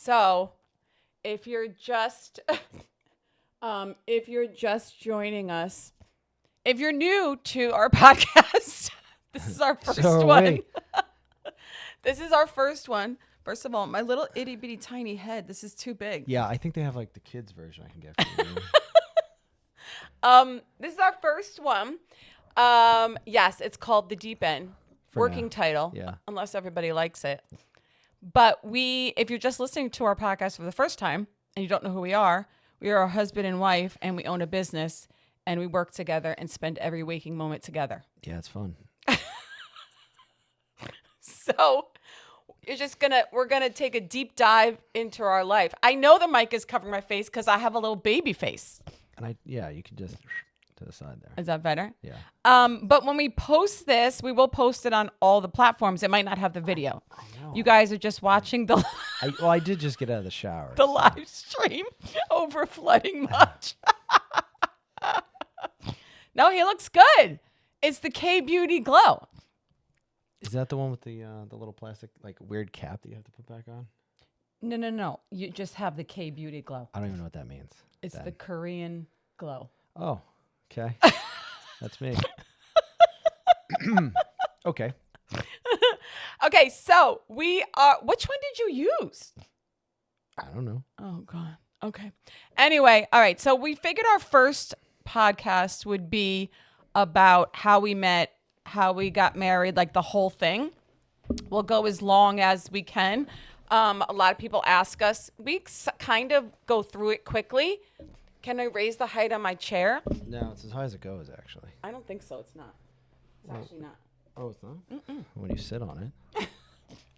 So if you're just joining us, if you're new to our podcast, this is our first one. This is our first one. First of all, my little itty bitty tiny head. This is too big. Yeah, I think they have like the kids version I can get for you. This is our first one. Yes, it's called The Deep End. Working title. Yeah. Unless everybody likes it. But if you're just listening to our podcast for the first time and you don't know who we are a husband and wife, and we own a business, and we work together and spend every waking moment together. Yeah, it's fun. So we're gonna take a deep dive into our life. I know the mic is covering my face because I have a little baby face. And you can just to the side there. Is that better? Yeah. But when we post this, we will post it on all the platforms. It might not have the video. I know. You guys are just watching the I did just get out of the shower. the live stream over flooding much. No, he looks good. It's the K Beauty Glow. Is that the one with the little plastic like weird cap that you have to put back on? No. You just have the K Beauty Glow. I don't even know what that means. It's the Korean glow. Oh, okay. That's me. Okay. Okay, so which one did you use? I don't know. Oh, God. Okay. Anyway, all right. So we figured our first podcast would be about how we met, how we got married, like the whole thing. We'll go as long as we can. A lot of people ask us. We kind of go through it quickly. Can I raise the height on my chair? No, it's as high as it goes, actually. I don't think so. It's not. It's actually not. Oh, it's not? When you sit on it.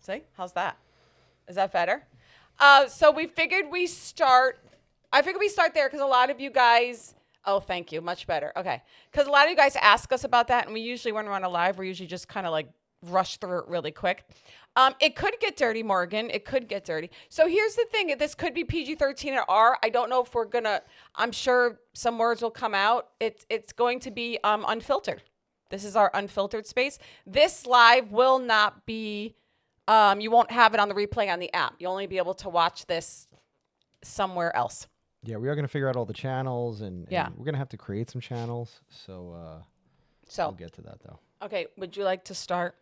See? How's that? Is that better? So we figured I figured we start there because a lot of you guys, oh, thank you. Much better. Okay. Because a lot of you guys ask us about that. And we usually, when we're on a live, we're usually just kind of like rush through it really quick. It could get dirty, Morgan. It could get dirty. So here's the thing. This could be PG-13 or R. I don't know if we're going to, I'm sure some words will come out. It's going to be unfiltered. This is our unfiltered space. This live will not be, you won't have it on the replay on the app. You'll only be able to watch this somewhere else. Yeah, we are going to figure out all the channels, and Yeah. we're going to have to create some channels. So we'll get to that, though. Okay, would you like to start?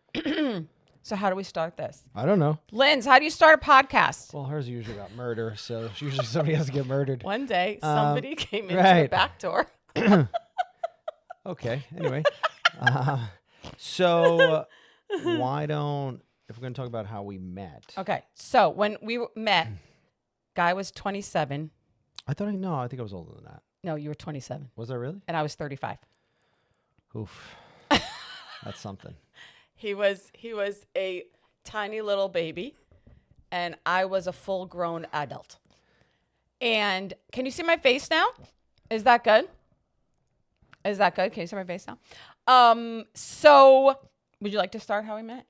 So how do we start this? I don't know. Linz, how do you start a podcast? Well, hers are usually about murder, so usually somebody has to get murdered. One day, somebody came into the right. back door. Okay, anyway. So why don't, if we're going to talk about how we met. Okay, so when we met, Guy was 27. I think I was older than that. No, you were 27. Was I really? And I was 35. Oof. That's something. He was a tiny little baby, and I was a full-grown adult. And can you see my face now? Is that good? Is that good? Can you see my face now? So would you like to start how we met?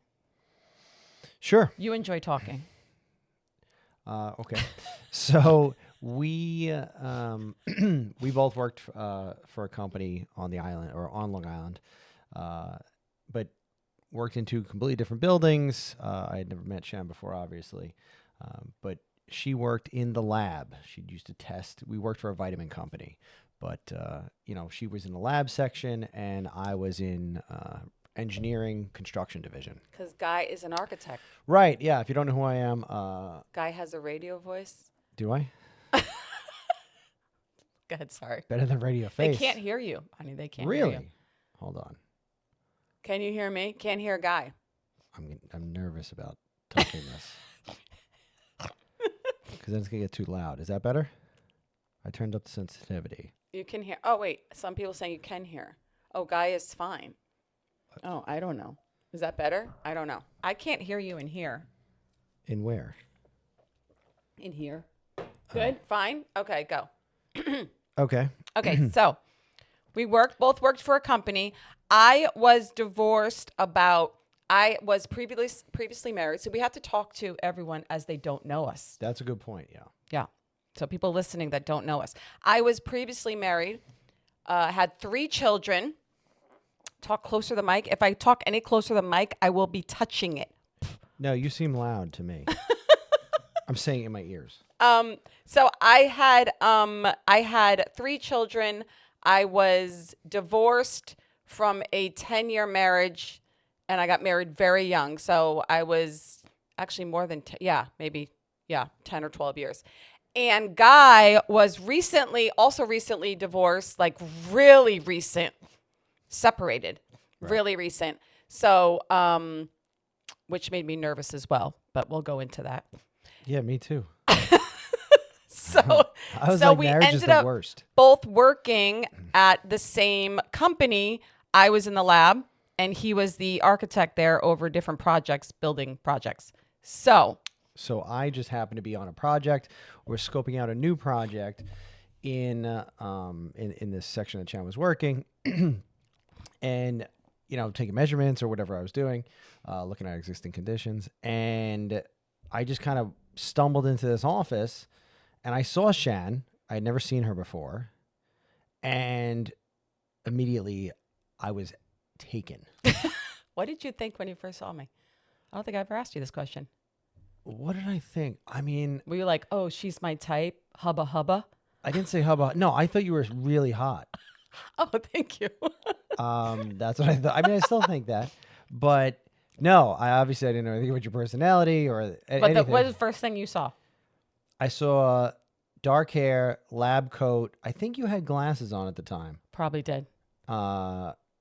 Sure. You enjoy talking. Okay. So we both worked for a company on the island or on Long Island, but worked in two completely different buildings. I had never met Shem before, obviously, but she worked in the lab. She used to test. We worked for a vitamin company, but she was in the lab section, and I was in engineering construction division. Because Guy is an architect. Right. Yeah. If you don't know who I am, Guy has a radio voice. do I? Go ahead. Sorry. Better than radio face. They can't hear you, honey. They can't Really? hear you. Hold on. Can you hear me? Can't hear Guy. I'm nervous about touching this because then it's gonna get too loud. Is that better? I turned up the sensitivity. You can hear. Oh, wait. Some people saying you can hear. Oh, Guy is fine. Oh, I don't know. Is that better? I don't know. I can't hear you in here. In where? In here. Good? Fine? Okay, go. Okay. Okay, so we both worked for a company. I was divorced I was previously married, so we have to talk to everyone as they don't know us. That's a good point, yeah. Yeah. So people listening that don't know us. I was previously married, had 3 children. Talk closer to the mic. If I talk any closer to the mic, I will be touching it. No, you seem loud to me. I'm saying in my ears. So I had 3 children. I was divorced from a 10-year marriage, and I got married very young. So I was actually more than 10 or 12 years. And Guy was recently divorced, like really recent, separated, really recent. So, which made me nervous as well, but we'll go into that. Yeah, me too. So, I was so like, we marriage is ended the up worst. both working at the same company. I was in the lab, and he was the architect there over different projects, building projects. So I just happened to be on a project. We're scoping out a new project in this section that Chan was working, and taking measurements or whatever I was doing, looking at existing conditions, and I just kind of stumbled into this office, and I saw Shan. I had never seen her before, and immediately I was taken. what did you think when you first saw me? I don't think I ever asked you this question. What did I think? I mean, Were you like, oh, she's my type, hubba hubba? I didn't say hubba. No, I thought you were really hot. Oh, thank you. That's what I thought. I mean, I still think that, but no, I didn't know anything about your personality or But anything. what was the first thing you saw? I saw dark hair, lab coat. I think you had glasses on at the time. Probably did.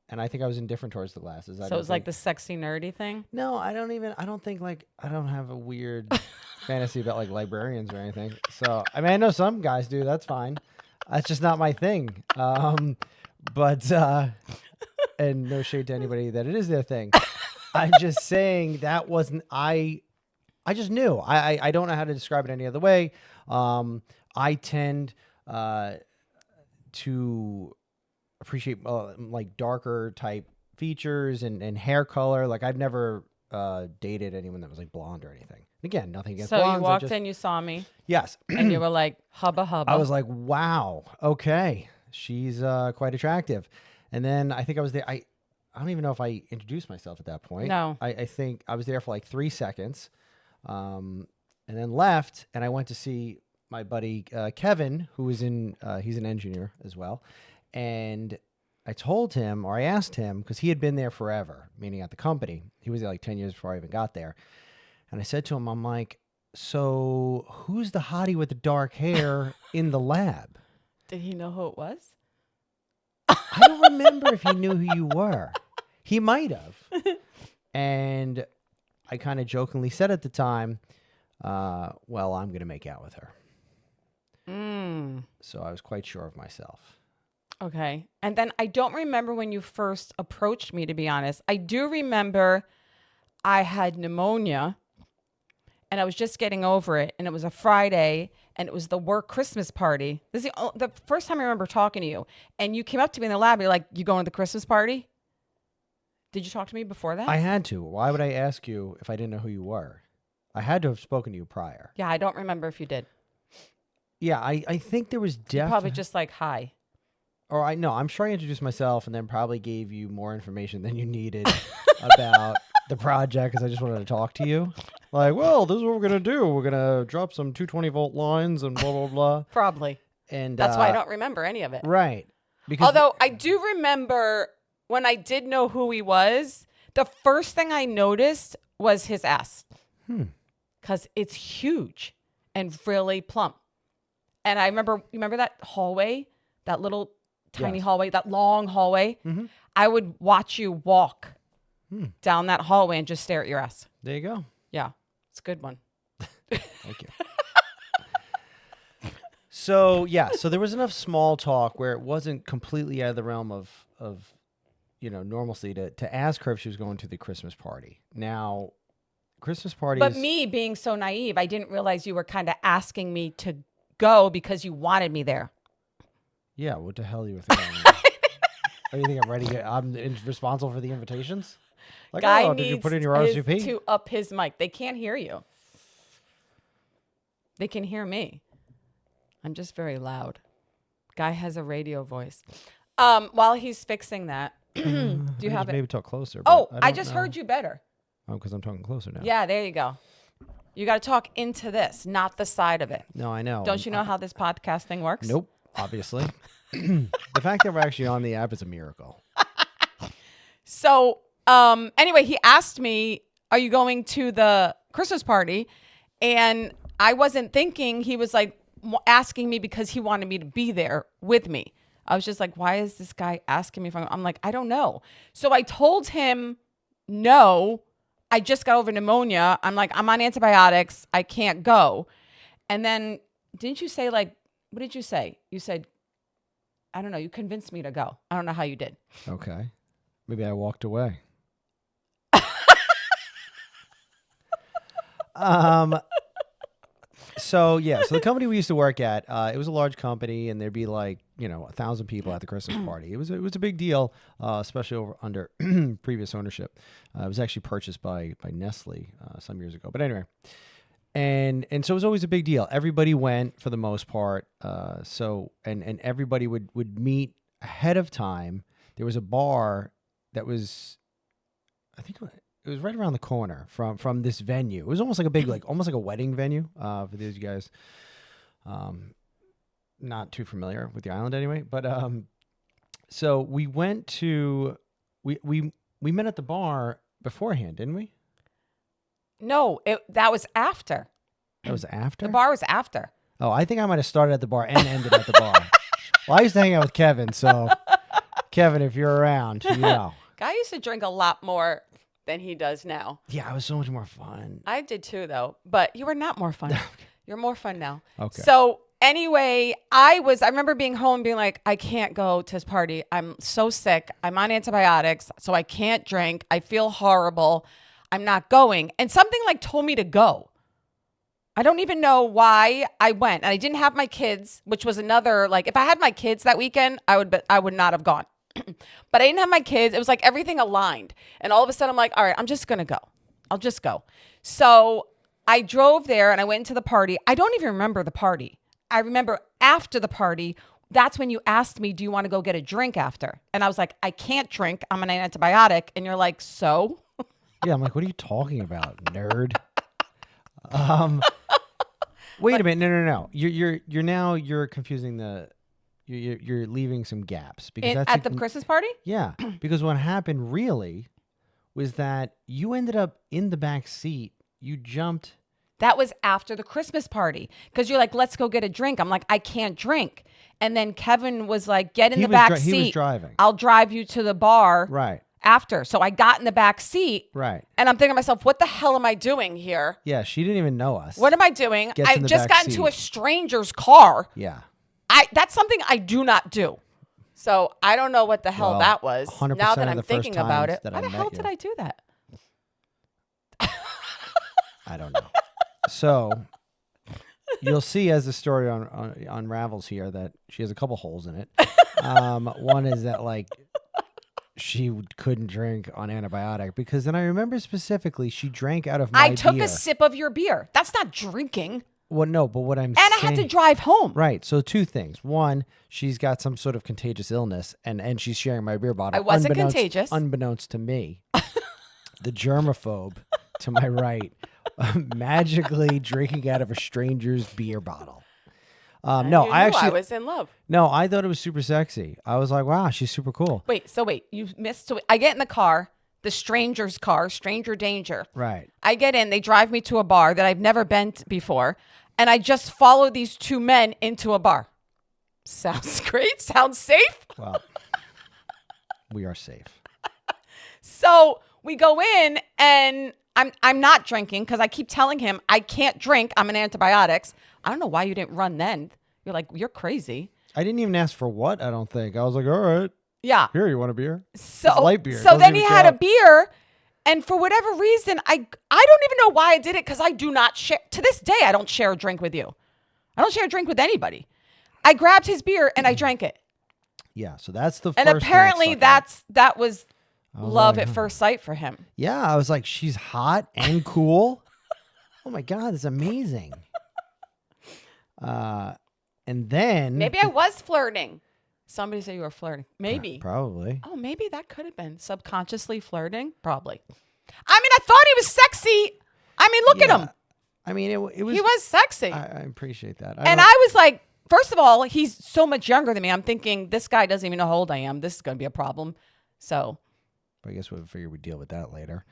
And I think I was indifferent towards the glasses. So it was like the sexy nerdy thing? No, I don't have a weird fantasy about like librarians or anything. So, I mean, I know some guys do. That's fine. That's just not my thing. But and no shade to anybody that it is their thing. I'm just saying that wasn't, I just knew. I don't know how to describe it any other way. I tend to appreciate like darker type features and hair color. Like I've never dated anyone that was like blonde or anything. Again, nothing against blondes. So you walked in, you saw me. Yes. And you were like, hubba hubba. I was like, wow, okay. She's quite attractive. And then I think I was there. I don't even know if I introduced myself at that point. No. I think I was there for like 3 seconds and then left. And I went to see my buddy Kevin, who was he's an engineer as well. And I told him, or I asked him, because he had been there forever, meaning at the company. He was there like 10 years before I even got there. And I said to him, I'm like, so who's the hottie with the dark hair in the lab? Did he know who it was? I don't remember if he knew who you were. He might have. And I kind of jokingly said at the time, well, I'm going to make out with her. So I was quite sure of myself. Okay. And then I don't remember when you first approached me, to be honest. I do remember I had pneumonia and I was just getting over it. And it was a Friday and it was the work Christmas party. This is the first time I remember talking to you. And you came up to me in the lab. You're like, you going to the Christmas party? Did you talk to me before that? I had to. Why would I ask you if I didn't know who you were? I had to have spoken to you prior. Yeah, I don't remember if you did. Yeah, I think there was definitely... Probably just like, hi. Or I'm sure I introduced myself and then probably gave you more information than you needed about the project because I just wanted to talk to you. Like, well, this is what we're going to do. We're going to drop some 220-volt lines and blah, blah, blah. Probably. And that's why I don't remember any of it. Right. Because although I do remember when I did know who he was, the first thing I noticed was his ass. Because it's huge and really plump. And I remember, you remember that hallway? That little tiny hallway, that long hallway? Mm-hmm. I would watch you walk down that hallway and just stare at your ass. There you go. Yeah, it's a good one. Thank you. So there was enough small talk where it wasn't completely out of the realm of normalcy to ask her if she was going to the Christmas party. Now, Christmas parties. But me being so naive, I didn't realize you were kind of asking me to go because you wanted me there. Yeah, what the hell are you thinking? Oh, you think I'm ready? I'm responsible for the invitations? Like, Guy did you needs put in your RSVP? to up his mic. They can't hear you. They can hear me. I'm just very loud. Guy has a radio voice. While he's fixing that, do you have it? Maybe talk closer. Oh, I just heard you better. Oh, because I'm talking closer now. Yeah, there you go. You got to talk into this, not the side of it. No, I know. Don't you know how this podcast thing works? Nope, obviously. The fact that we're actually on the app is a miracle. So, anyway, he asked me, are you going to the Christmas party? And I wasn't thinking. He was like asking me because he wanted me to be there with me. I was just like, why is this guy asking me? I'm like, I don't know. So I told him, no, I just got over pneumonia. I'm like, I'm on antibiotics. I can't go. And then didn't you say like, what did you say? You said, I don't know. You convinced me to go. I don't know how you did. Okay. Maybe I walked away. So the company we used to work at, it was a large company, and there'd be like 1,000 people at the Christmas party. It was a big deal, especially under previous ownership. It was actually purchased by Nestle some years ago. But anyway, and so it was always a big deal. Everybody went for the most part. And everybody would meet ahead of time. There was a bar that was, I think it was right around the corner from this venue. It was almost like a big, almost like a wedding venue. For these guys, not too familiar with the island anyway. But so we went to we met at the bar beforehand, didn't we? No, that was after. That was after? The bar was after. Oh, I think I might have started at the bar and ended at the bar. Well, I used to hang out with Kevin, so Kevin, if you're around, you know. Guy used to drink a lot more than he does now. Yeah, it was so much more fun. I did too, though. But you were not more fun. You're more fun now. Okay. So anyway, I remember being home being like, I can't go to this party. I'm so sick. I'm on antibiotics, so I can't drink. I feel horrible. I'm not going. And something like told me to go. I don't even know why I went. And I didn't have my kids, which was another, like, if I had my kids that weekend, I would not have gone. But I didn't have my kids. It was like everything aligned. And all of a sudden I'm like, all right, I'm just going to go. I'll just go. So I drove there and I went into the party. I don't even remember the party. I remember after the party, that's when you asked me, do you want to go get a drink after? And I was like, I can't drink. I'm on an antibiotic. And you're like, so? Yeah, I'm like, what are you talking about, nerd? Wait a minute. No. You're confusing you're leaving some gaps because At the Christmas party? Yeah, because what happened really was that you ended up in the back seat. You jumped. That was after the Christmas party because you're like, let's go get a drink. I'm like, I can't drink. And then Kevin was like, get in the back seat. He was driving. I'll drive you to the bar. Right. After. So I got in the back seat. Right. And I'm thinking to myself, what the hell am I doing here? Yeah, she didn't even know us. What am I doing? Gets I in the just back got into seat. a stranger's car. Yeah. That's something I do not do. So I don't know what the hell that was. 100% Now that of I'm the first thinking about times it. that Why I the met hell you. did I do that? I don't know. So you'll see as the story unravels here that she has a couple holes in it. One is that like she couldn't drink on antibiotic because then I remember specifically she drank out of my beer. I took a sip of your beer. That's not drinking. Well, no, but what I'm saying. And saying, I had to drive home. Right. So two things. One, she's got some sort of contagious illness and she's sharing my beer bottle. I wasn't contagious. Unbeknownst to me. The germaphobe to my right, magically drinking out of a stranger's beer bottle. No, I was in love. No, I thought it was super sexy. I was like, wow, she's super cool. Wait, you missed. So I get in the car, the stranger's car, stranger danger. Right. I get in, they drive me to a bar that I've never been to before, and I just follow these two men into a bar. Sounds great. Sounds safe. Well, we are safe. So we go in, and I'm not drinking because I keep telling him I can't drink. I'm on antibiotics. I don't know why you didn't run then. You're like, you're crazy. I didn't even ask for what, I don't think. I was like, all right. Yeah. Here, you want a beer? So it's light beer. So then he had a beer, and for whatever reason, I don't even know why I did it because I do not share. To this day, I don't share a drink with you. I don't share a drink with anybody. I grabbed his beer and I drank it. Yeah, so that's the and first. And apparently that was love at first sight for him. Yeah, I was like, she's hot and cool. Oh my God, it's amazing. And then maybe I was flirting. Somebody said you were flirting. Maybe. Probably. Oh, maybe that could have been subconsciously flirting. Probably. I mean, I thought he was sexy. I mean, look at him. I mean, it was. He was sexy. I appreciate that. And I was like, first of all, he's so much younger than me. I'm thinking, this guy doesn't even know how old I am. This is going to be a problem. So. I guess we'll figure we'd deal with that later.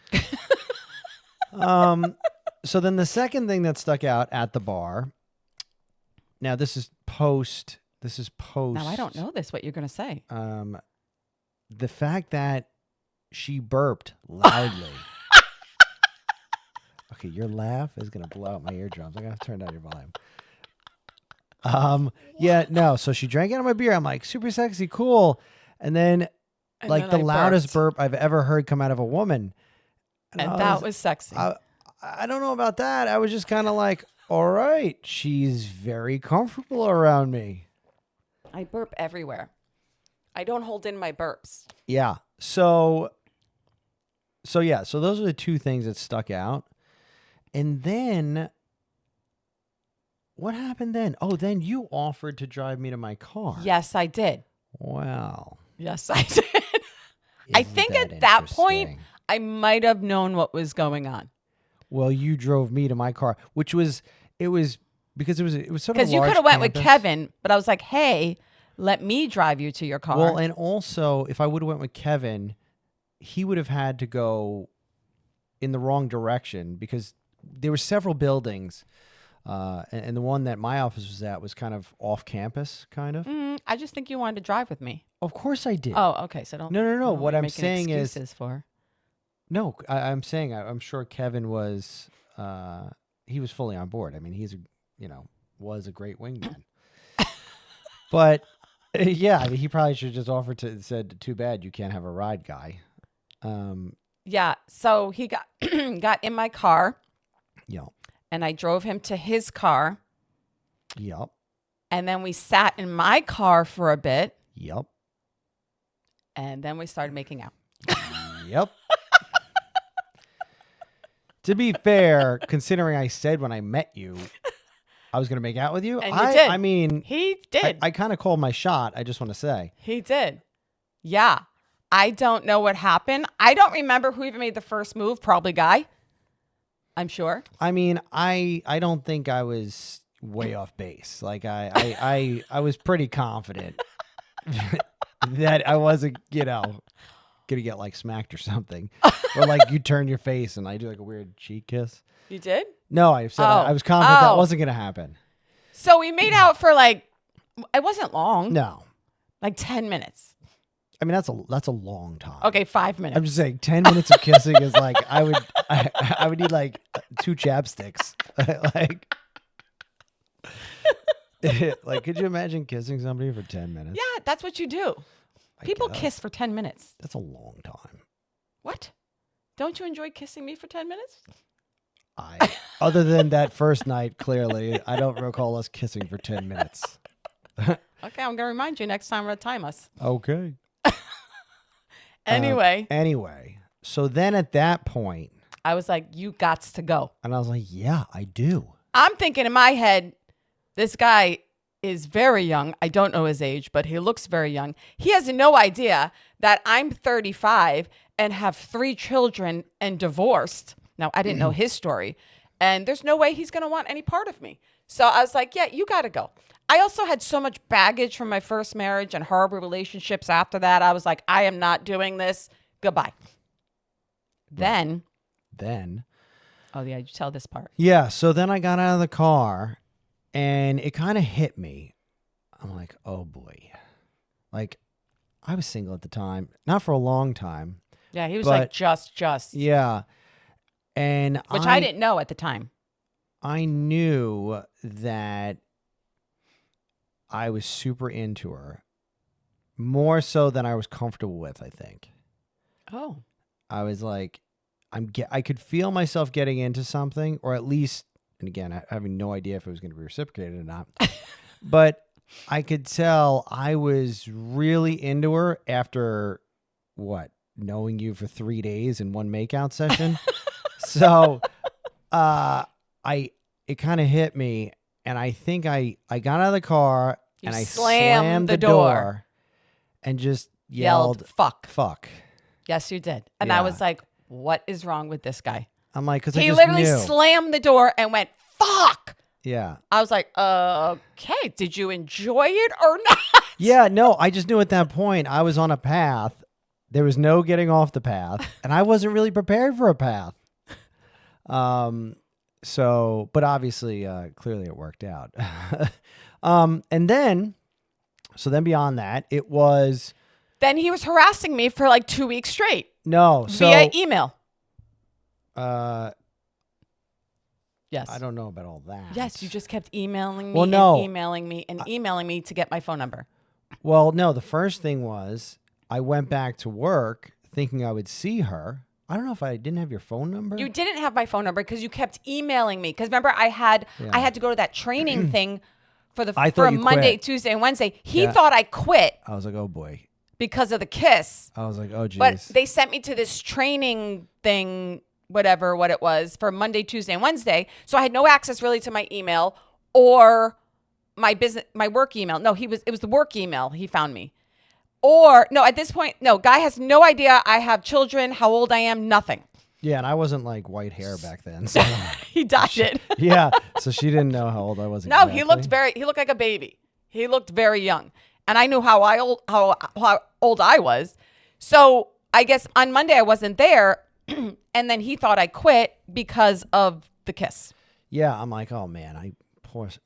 So then the second thing that stuck out at the bar. Now this is post. Now I don't know what you're going to say. The fact that she burped loudly. Okay, your laugh is gonna blow out my eardrums. I'm gonna have to turn down your volume. Yeah, no. So she drank out of my beer. I'm like, super sexy, cool. And then like the loudest burp I've ever heard come out of a woman. And that was sexy. I don't know about that. I was just kind of like, all right, she's very comfortable around me. I burp everywhere. I don't hold in my burps. Yeah. So those are the two things that stuck out. And then what happened then? Oh, then you offered to drive me to my car. Yes, I did. Wow. Yes, I did. I think at that point, I might have known what was going on. Well, you drove me to my car, which was, because it was sort of a large because you could have went with campus. Kevin, but I was like, hey, let me drive you to your car. Well, and also, if I would have went with Kevin, he would have had to go in the wrong direction because there were several buildings, and the one that my office was at was kind of off campus, kind of. I just think you wanted to drive with me. Of course I did. Oh, okay. So don't. No. What What are you I'm making saying excuses for? No, I'm saying I'm sure Kevin was, he was fully on board. I mean, was a great wingman. But yeah, I mean, he probably should have just said, too bad you can't have a ride, guy. Yeah. So he got in my car. Yep. And I drove him to his car. Yep. And then we sat in my car for a bit. Yep. And then we started making out. Yep. To be fair, considering I said when I met you, I was going to make out with you. And you did. I mean, he did. I kind of called my shot. I just want to say. He did. Yeah. I don't know what happened. I don't remember who even made the first move. Probably Guy. I'm sure. I mean, I don't think I was way off base. Like I was pretty confident that I wasn't, gonna get like smacked or something, or like you turn your face and I do like a weird cheek kiss. You did? No, I said I was confident that wasn't gonna happen. So we made out for like, it wasn't long. No, like 10 minutes. I mean that's a long time. Okay, 5 minutes. I'm just saying 10 minutes of kissing is like I would need like 2 chapsticks. Like, could you imagine kissing somebody for 10 minutes? Yeah, that's what you do. People kiss for 10 minutes. That's a long time. What? Don't you enjoy kissing me for 10 minutes? Other than that first night, clearly, I don't recall us kissing for 10 minutes. Okay, I'm going to remind you next time we're time us. Okay. Anyway. So then at that point, I was like, you gots to go. And I was like, yeah, I do. I'm thinking in my head, this guy is very young. I don't know his age, but he looks very young. He has no idea that I'm 35 and have 3 children and divorced. Now, I didn't know his story. And there's no way he's going to want any part of me. So I was like, yeah, you got to go. I also had so much baggage from my first marriage and horrible relationships after that. I was like, I am not doing this. Goodbye. Then. Oh, yeah, you tell this part. Yeah, so then I got out of the car and it kind of hit me. I'm like, oh boy. Like, I was single at the time. Not for a long time. Yeah, he was like, just. Yeah. And Which I didn't know at the time. I knew that I was super into her. More so than I was comfortable with, I think. Oh. I was like, I could feel myself getting into something, or at least, and again, having no idea if it was going to be reciprocated or not, but I could tell I was really into her after, knowing you for 3 days in one makeout session. So, it kind of hit me, and I think I got out of the car and I slammed the door and just yelled fuck. Yes, you did. And I was like, what is wrong with this guy? I'm like, because he literally slammed the door and went fuck. Yeah. I was like, okay, did you enjoy it or not? Yeah, no, I just knew at that point I was on a path. There was no getting off the path, and I wasn't really prepared for a path. So, but obviously, clearly it worked out. And then, so then beyond that, it was, Then he was harassing me for like 2 weeks straight no, so, via email. Yes. I don't know about all that. Yes, you just kept emailing me Well, no. and emailing me and emailing me to get my phone number. Well, no, the first thing was I went back to work thinking I would see her. I don't know if I didn't have your phone number. You didn't have my phone number because you kept emailing me. Because remember, I had to go to that training thing for I thought you Monday, quit. Tuesday, and Wednesday. He Yeah. thought I quit I was like, oh boy. because of the kiss. I was like, oh geez. But they sent me to this training thing, whatever what it was, for Monday, Tuesday, and Wednesday. So I had no access really to my email or my work email. No, it was the work email. He found me. Or no, at this point, no, guy has no idea I have children, how old I am, nothing. Yeah, and I wasn't like white hair back then. So He dyed it. yeah, so she didn't know how old I was. No, he looked like a baby. He looked very young. And I knew how old I was. So I guess on Monday I wasn't there. And then he thought I quit because of the kiss. Yeah, I'm like, oh man, I forced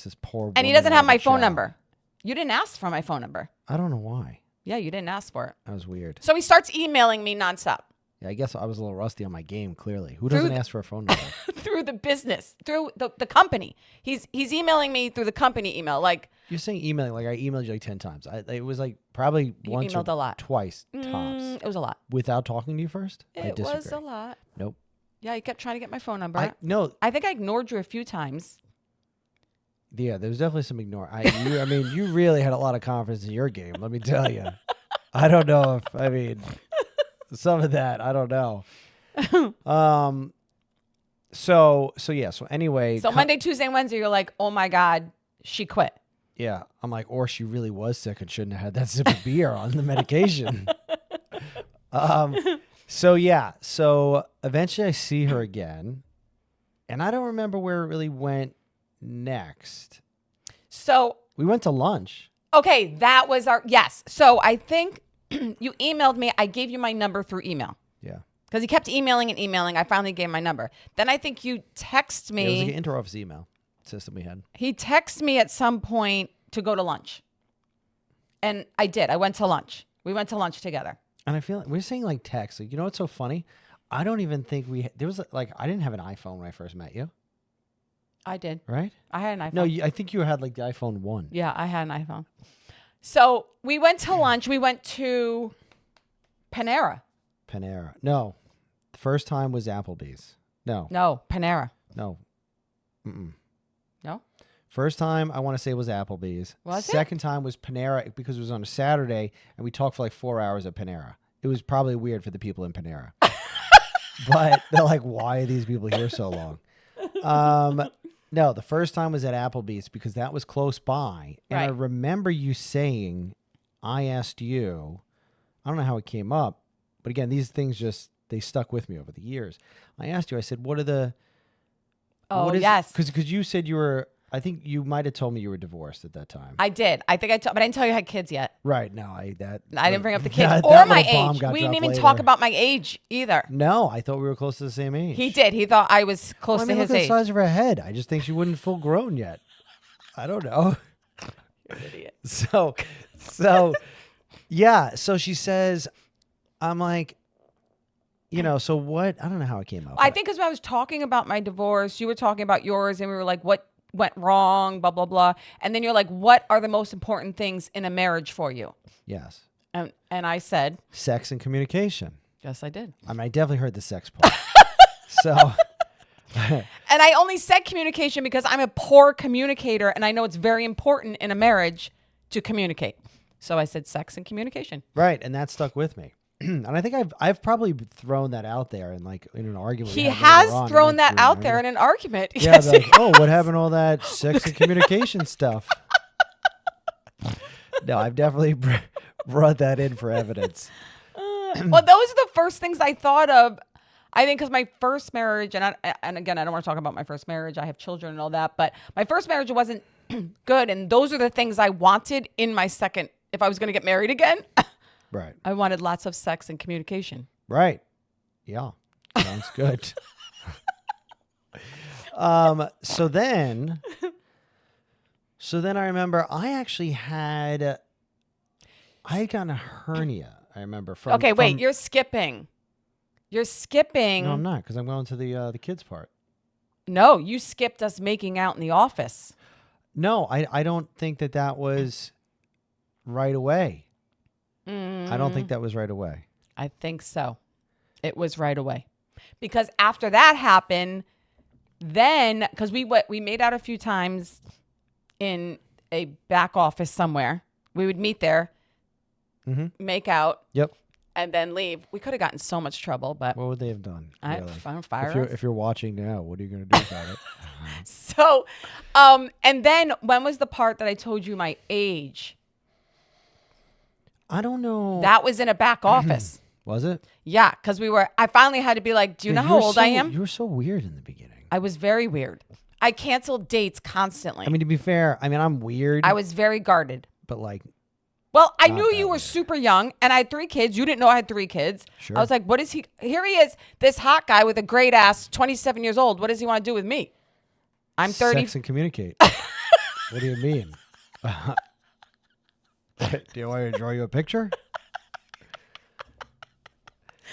this poor. And he woman doesn't out have of my a phone job. number. You didn't ask for my phone number. I don't know why. Yeah, you didn't ask for it. That was weird. So he starts emailing me nonstop Yeah, I guess I was a little rusty on my game. Clearly, who doesn't ask for a phone number? through the business, through the company. He's emailing me through the company email. Like, You're saying emailing like I emailed you like 10 times. It was like probably once emailed or a lot. twice tops. it was a lot. Without talking to you first? I It disagree. was a lot. Nope. Yeah, he kept trying to get my phone number. No. I think I ignored you a few times. Yeah, there was definitely some ignore. I mean, you really had a lot of confidence in your game. Let me tell you. I don't know if some of that. I don't know. So yeah. So anyway. So Monday, Tuesday, and Wednesday, you're like, oh my God, she quit. Yeah, I'm like, or she really was sick and shouldn't have had that sip of beer on the medication. So yeah. So eventually, I see her again, and I don't remember where it really went next. So We went to lunch. okay, that was yes. So I think you emailed me. I gave you my number through email. Yeah. Because he kept emailing and emailing. I finally gave my number. Then I think you text me. It was like an interoffice email system we had. He texted me at some point to go to lunch. And I did. I went to lunch. We went to lunch together. And I feel like we're saying like text. Like, you know what's so funny? I don't even think there was like, I didn't have an iPhone when I first met you, I did. right? I had an iPhone. No, I think you had like the iPhone 1. Yeah, I had an iPhone. So we went to lunch. We went to Panera. Panera. No. The first time was Applebee's. No. No, Panera. No. Mm-mm. No? First time I want to say was Applebee's. Was it? Second time was Panera because it was on a Saturday and we talked for like 4 hours at Panera. It was probably weird for the people in Panera. But they're like, why are these people here so long? No, the first time was at Applebee's because that was close by. And I Right. remember you saying, I asked you, I don't know how it came up, but again, these things they stuck with me over the years. I asked you, I said, what are the... Oh, yes. Because you said you were... I think you might have told me you were divorced at that time. I did. I think but I didn't tell you I had kids yet. Right. No, I didn't bring up the kids that or my little bomb age. got We didn't dropped even later. talk about my age either. No, I thought we were close to the same age. He did. He thought I was close Well, I mean, to look his at the age. size of her head. I just think she wasn't full grown yet. I don't know. You're an idiot. So, yeah. So she says, I'm like, so what? I don't know how it came up. I think because I was talking about my divorce, you were talking about yours, and we were like, what went wrong, blah, blah, blah. And then you're like, what are the most important things in a marriage for you? Yes. And I said, Sex and communication. yes, I did. I mean, I definitely heard the sex part. So, And I only said communication because I'm a poor communicator, and I know it's very important in a marriage to communicate. So I said sex and communication. right. And that stuck with me. And I think I've probably thrown that out there in an argument. we He had later has on. I'm thrown like, that "Do you out there in remember?" an argument. Yeah, Yes, they're like, oh, what happened to all that sex and communication stuff? No, I've definitely brought that in for evidence. well, those are the first things I thought of. I think because my first marriage, and again, I don't want to talk about my first marriage. I have children and all that, but my first marriage wasn't good. And those are the things I wanted in my second, if I was going to get married again. Right. I wanted lots of sex and communication. Right. Yeah. Sounds good. So then I remember I actually I had gotten a hernia. I remember from. Okay, wait, you're skipping. You're skipping. No, I'm not, because I'm going to the kids part. No, you skipped us making out in the office. No, I don't think that was right away. I don't think that was right away. I think so. It was right away. Because after that happened, then, because we made out a few times in a back office somewhere. We would meet there, make out, Yep. and then leave. We could have gotten so much trouble, but What would they have done? Really? I'm fired. If you're watching now, what are you going to do about it? So, and then when was the part that I told you my age? I don't know. That was in a back office. Was it? Yeah, because I finally had to be like, do you know how old I am? You were so weird in the beginning. I was very weird. I canceled dates constantly. I mean, to be fair, I'm weird. I was very guarded. But like, well, I Not knew that you were weird. super young and I had 3 kids. You didn't know I had 3 kids. Sure. I was like, what is he? Here he is, this hot guy with a great ass, 27 years old. What does he want to do with me? I'm 30. sex and communicate. What do you mean? Do you want me to draw you a picture?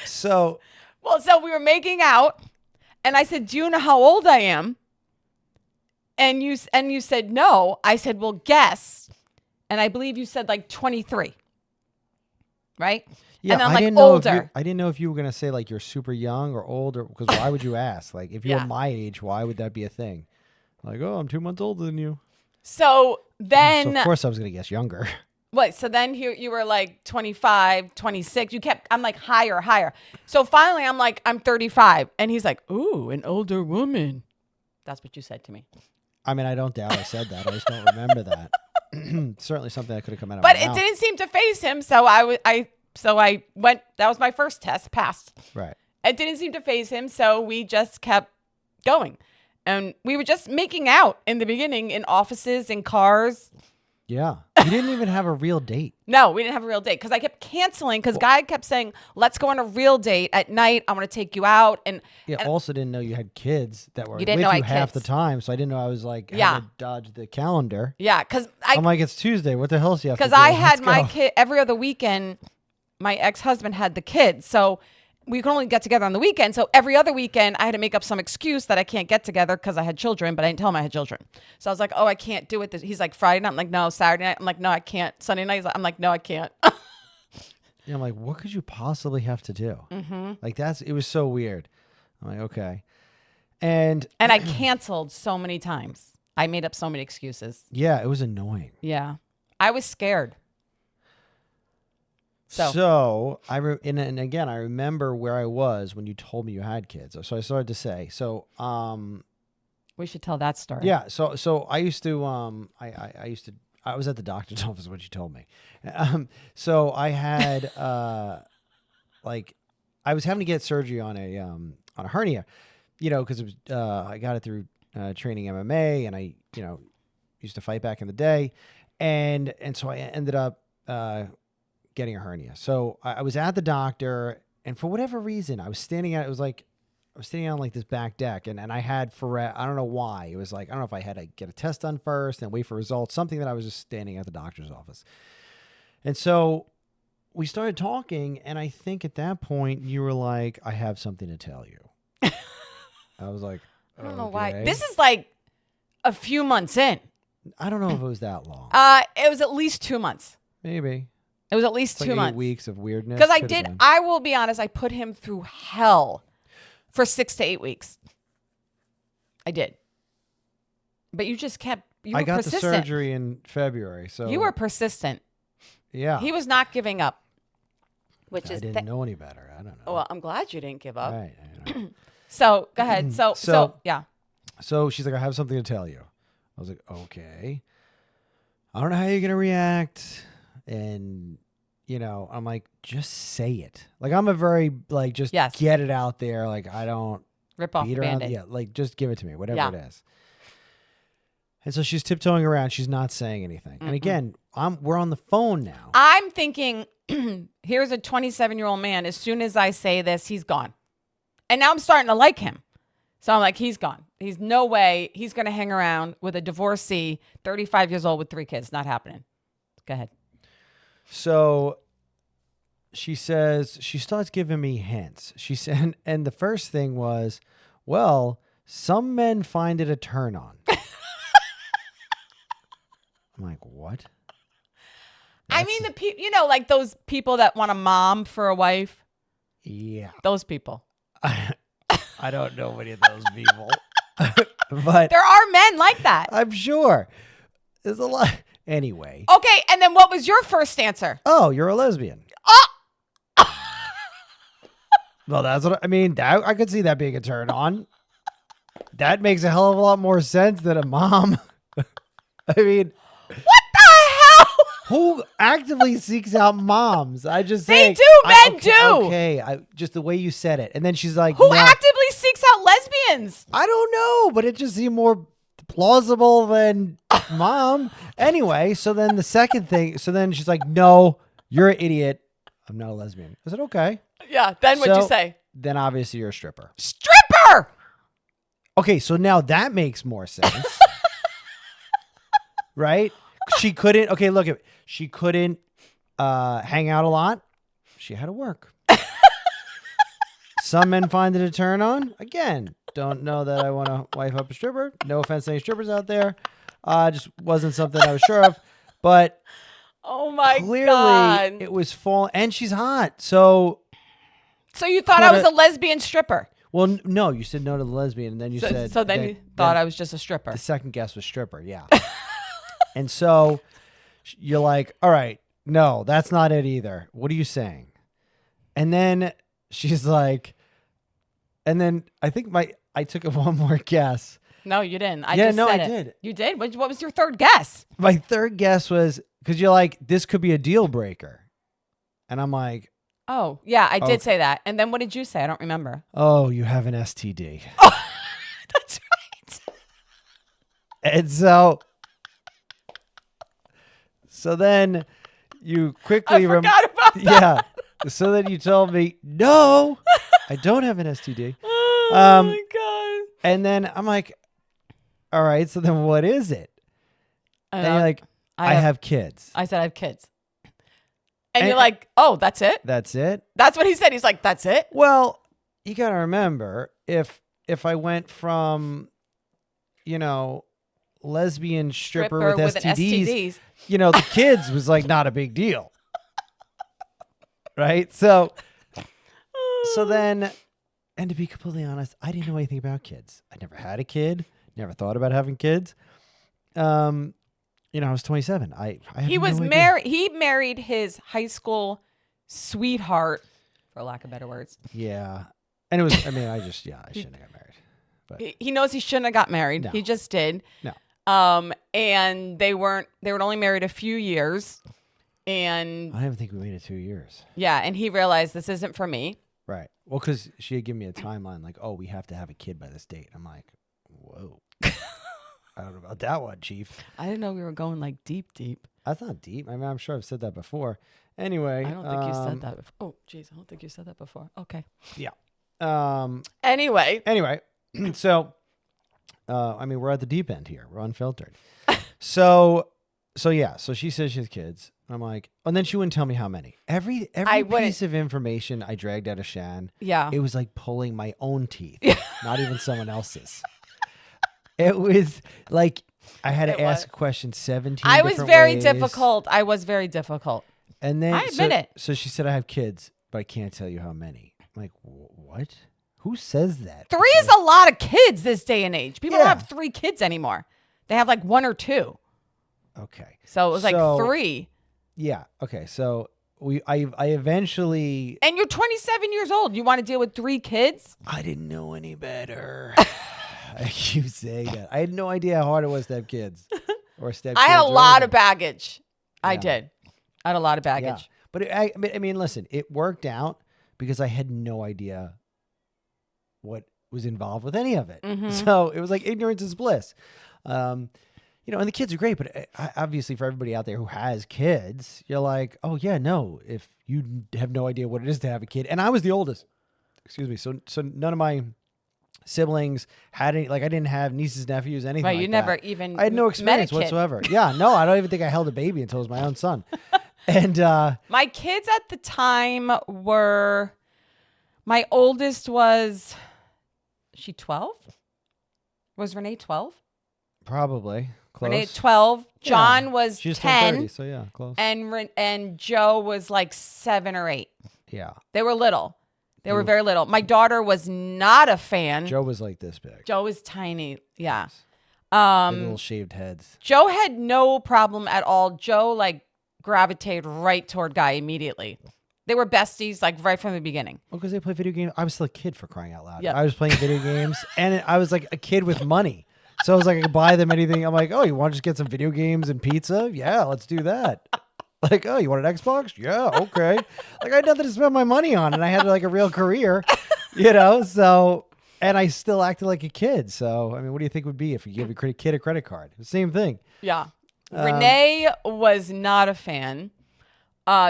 So, Well, so we were making out and I said, do you know how old I am? And you said no. I said, well, guess. And I believe you said like 23. Right? yeah, and I'm I like didn't know older. I didn't know if you were going to say like you're super young or old, or because why would you ask? Like, if you're Yeah. my age, why would that be a thing? Like, oh, I'm 2 months older than you. So then So of course I was going to guess younger. what? So then you were like 25, 26. I'm like higher. So finally I'm like, I'm 35. And he's like, ooh, an older woman. That's what you said to me. I mean, I don't doubt I said that. I just don't remember that. Certainly something that could have come out of But my it mouth. didn't seem to faze him. So I went, that was my first test, passed. Right. It didn't seem to faze him. So we just kept going. And we were just making out in the beginning in offices, in cars. Yeah. You didn't even have a real date. No, we didn't have a real date because I kept canceling because guy kept saying, let's go on a real date at night. I want to take you out. And Yeah. Also didn't know you had kids that were You didn't with know I you had half the kids. time. So I didn't know I was like, Yeah. having to dodge the calendar. yeah, because I'm like, it's Tuesday. What the hell do you have to do? I had Let's my go. kid every other weekend. My ex-husband had the kids. So we could only get together on the weekend. So every other weekend, I had to make up some excuse that I can't get together because I had children, but I didn't tell him I had children. So I was like, oh, I can't do it. He's like, Friday night. I'm like, no. Saturday night. I'm like, no, I can't. Sunday night. I'm like, no, I can't. Yeah, I'm like, what could you possibly have to do? Mm-hmm. Like, it was so weird. I'm like, okay. And And I canceled so many times. I made up so many excuses. yeah, it was annoying. Yeah. I was scared. So and again, I remember where I was when you told me you had kids. So I started to say, We should tell that story. yeah. So I used to, I was at the doctor's office when she told me. So I had, like, I was having to get surgery on a hernia, because it was, I got it through training MMA, and I, used to fight back in the day, and so I ended up getting a hernia. So I was at the doctor, and for whatever reason, I was standing on like this back deck, and I had I don't know why. It was like, I don't know if I had to get a test done first and wait for results, something that I was just standing at the doctor's office. And so we started talking, and I think at that point you were like, I have something to tell you. I was like, I don't know why. okay. This is like a few months in. I don't know if it was that long. It was at least 2 months. Maybe. It was at least It's like 2 8 months. weeks of weirdness. Because Could've been. I will be honest, I put him through hell for 6 to 8 weeks. I did. But you just kept, you I were got persistent. the surgery in February, so You were persistent. yeah. He was not giving up. Which I is, didn't know any better. I don't know. well, I'm glad you didn't give up. Right. I know. So go ahead. So yeah. So she's like, I have something to tell you. I was like, okay. I don't know how you're gonna react, and I'm like, just say it. Like, I'm a very, like, just Yes. get it out there. Like, I don't Rip off beat the around. Band-Aid. Yeah, like, just give it to me, whatever Yeah. it is. And so she's tiptoeing around. She's not saying anything. And again, we're on the phone now. I'm thinking, here's a 27-year-old man. As soon as I say this, he's gone. And now I'm starting to like him. So I'm like, he's gone. He's no way he's going to hang around with a divorcee, 35 years old with 3 kids. Not happening. Go ahead. So she says, she starts giving me hints. She said, and the first thing was, well, some men find it a turn on. I'm like, what? I mean, like those people that want a mom for a wife. Yeah. Those people. I don't know any of those people. But there are men like that. I'm sure. There's a lot. Anyway. Okay, and then what was your first answer? Oh, you're a lesbian. Well, that's what I mean. I could see that being a turn on. That makes a hell of a lot more sense than a mom. I mean, what the hell? Who actively seeks out moms? I just They say, do. Men do. Okay, just the way you said it, and then she's like, who no, actively seeks out lesbians? I don't know, but it just seemed more plausible than mom. Anyway, so then the second thing, so then she's like, no, you're an idiot. I'm not a lesbian. I said, okay. Yeah. Then what'd you say? Then obviously you're a stripper. Stripper. Okay, so now that makes more sense. Right? She couldn't, okay, look, she couldn't hang out a lot. She had to work. Some men find it a turn on. Again, don't know that I want to wife up a stripper. No offense to any strippers out there. Just wasn't something I was sure of. But oh my clearly God. it was fall, and she's hot. So you thought I was a lesbian stripper? Well, no, you said no to the lesbian, and then you said. So then you thought I was just a stripper. The second guess was stripper, yeah. And so you're like, all right, no, that's not it either. What are you saying? And then she's like, and then I think I took one more guess. No, you didn't. I did. You did? What was your third guess? My third guess was, because you're like, this could be a deal breaker. And I'm like, oh, yeah, I did say that. And then what did you say? I don't remember. oh, you have an STD. Oh, that's right. And so then you quickly I forgot about that. Yeah. So then you told me, no, I don't have an STD. Oh my God. And then I'm like, all right, so then what is it? And you're like, I have kids. I said I have kids. And you're like, oh, that's it? That's it? That's what he said. He's like, that's it? Well, you got to remember, if I went from, lesbian stripper with STDs, the kids was like not a big deal. Right? So then, and to be completely honest, I didn't know anything about kids. I never had a kid, never thought about having kids. I was 27. He was married. He married his high school sweetheart, for lack of better words. Yeah. And it was, I shouldn't have got married. But he knows he shouldn't have got married. No. He just did. No. And they were only married a few years. And I don't even think we made it 2 years. Yeah. And he realized this isn't for me. Right. Well, because she had given me a timeline like, oh, we have to have a kid by this date. I'm like, whoa. I don't know about that one, Chief. I didn't know we were going like deep. That's not deep. I mean, I'm sure I've said that before. Anyway. I don't think you said that before. Oh, geez. I don't think you said that before. Okay. Yeah. Anyway. So, we're at the deep end here. We're unfiltered. So she says she has kids. I'm like, and then she wouldn't tell me how many. Every piece of information I dragged out of Shan, it was like pulling my own teeth, not even someone else's. It was like I had to ask a question 17 I was different very ways. difficult. I was very difficult. And then I admit it. So she said, I have kids, but I can't tell you how many. I'm like, what? Who says that? 3 is a lot of kids this day and age. People don't have 3 kids anymore. They have like 1 or 2. Okay. So it was like 3. Yeah. Okay. So I eventually. And you're 27 years old. You want to deal with 3 kids? I didn't know any better. I keep saying that. I had no idea how hard it was to have kids or step. I had a lot of baggage. I did. I had a lot of baggage. Yeah. But I mean, listen, it worked out because I had no idea what was involved with any of it. So it was like ignorance is bliss. And the kids are great, but obviously for everybody out there who has kids, you're like, oh yeah, no, if you have no idea what it is to have a kid. And I was the oldest, excuse me. So none of my siblings had any, like I didn't have nieces, nephews, anything Right, like you that. never even I had no met a experience kid. whatsoever. Yeah, no, I don't even think I held a baby until it was my own son. And My kids at the time were, my oldest was, she 12? Was Renee 12? probably close. Renee 12. Yeah. John was She just turned 10. 30, so yeah, close. And Joe was like 7 or 8. Yeah. They were little. They were very little. My daughter was not a fan. Joe was like this big. Joe was tiny. Yeah. Like little shaved heads. Joe had no problem at all. Joe like gravitated right toward Guy immediately. They were besties like right from the beginning. Well, because they play video games. I was still a kid, for crying out loud. Yep. I was playing video games, and I was like a kid with money. So I was like, I could buy them anything. I'm like, oh, you want to just get some video games and pizza? Yeah, let's do that. Like, oh, you want an Xbox? Yeah, okay. Like, I had nothing to spend my money on, and I had like a real career, so, and I still acted like a kid. So, I mean, what do you think would be if you give your kid a credit card? The same thing. Yeah. Renee was not a fan.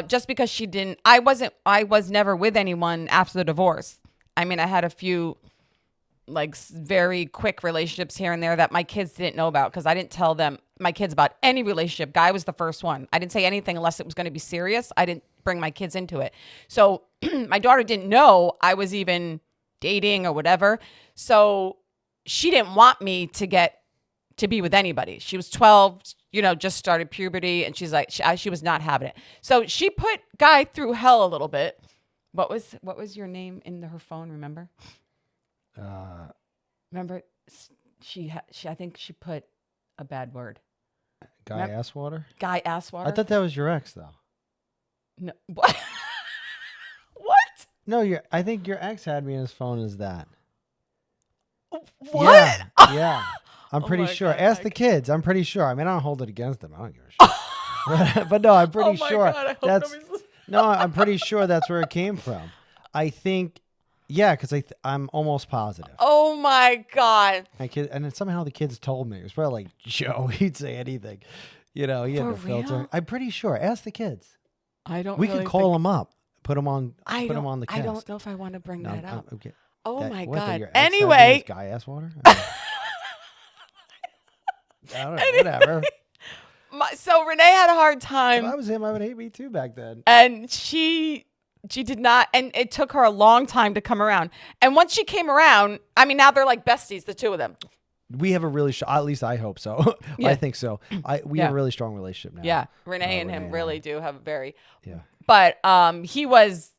Just because she didn't, I was never with anyone after the divorce. I mean, I had a few like very quick relationships here and there that my kids didn't know about because I didn't tell them, my kids, about any relationship. Guy was the first one. I didn't say anything unless it was going to be serious. I didn't bring my kids into it. So my daughter didn't know I was even dating or whatever. So she didn't want me to be with anybody. She was 12, just started puberty, and she's like, she was not having it. So she put Guy through hell a little bit. What was your name in her phone? Remember? Remember? I think she put a bad word. Guy Asswater? Guy Asswater. I thought that was your ex, though. No. What? What? No, I think your ex had me in his phone as that. What? Yeah. I'm pretty my sure. God, Ask the kids. I'm pretty sure. I mean, I don't hold it against them. I don't give a shit. But no, I'm pretty sure. God, I hope nobody's No, I'm pretty sure that's where it came from. I think, yeah, because I'm almost positive. Oh my God. And then somehow the kids told me. It was probably like Joe. He'd say anything. He had no filter. real? I'm pretty sure. Ask the kids. I don't. We really could call them up. Put them on. I Put them don't- on the cast. I don't know if I want to bring that up. Okay. Oh my What, God. your ex had me Anyway. as Guy Asswater? I don't know. Whatever. So Renee had a hard If time. I was him, I would hate me too back then. And she did not, and it took her a long time to come around. And once she came around, I mean, now they're like besties, the two of them. We have a really, at least I hope so. Yeah. I think so. We have a really strong relationship now. Yeah, Renee and Renee him and really I. do have a very. Yeah. But he was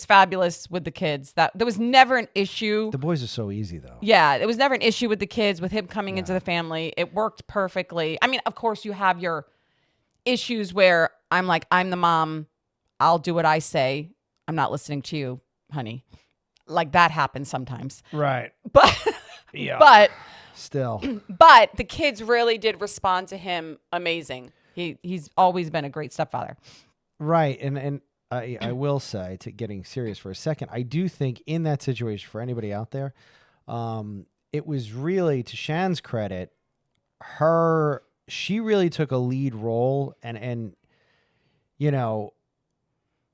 fabulous with the kids. That there was never an issue. The boys are so easy though. Yeah, it was never an issue with the kids, with him coming into the family. It worked perfectly. I mean, of course, you have your issues where I'm like, I'm the mom. I'll do what I say. I'm not listening to you, honey. Like that happens sometimes. Right. But Yeah. but the kids really did respond to him amazing. He's always been a great stepfather. Right. And I will say, to getting serious for a second, I do think in that situation, for anybody out there, it was really, to Shan's credit, she really took a lead role and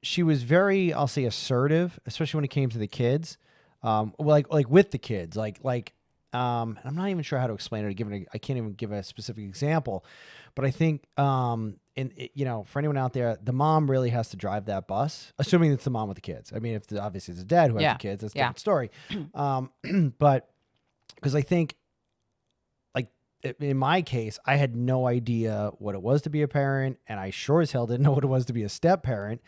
she was very, I'll say, assertive, especially when it came to the kids. Like with the kids, I'm not even sure how to explain it. I can't even give a specific example, but I think, for anyone out there, the mom really has to drive that bus, assuming it's the mom with the kids. I mean, if obviously it's a dad who has the kids, that's a different story. But because I think, like in my case, I had no idea what it was to be a parent, and I sure as hell didn't know what it was to be a step parent.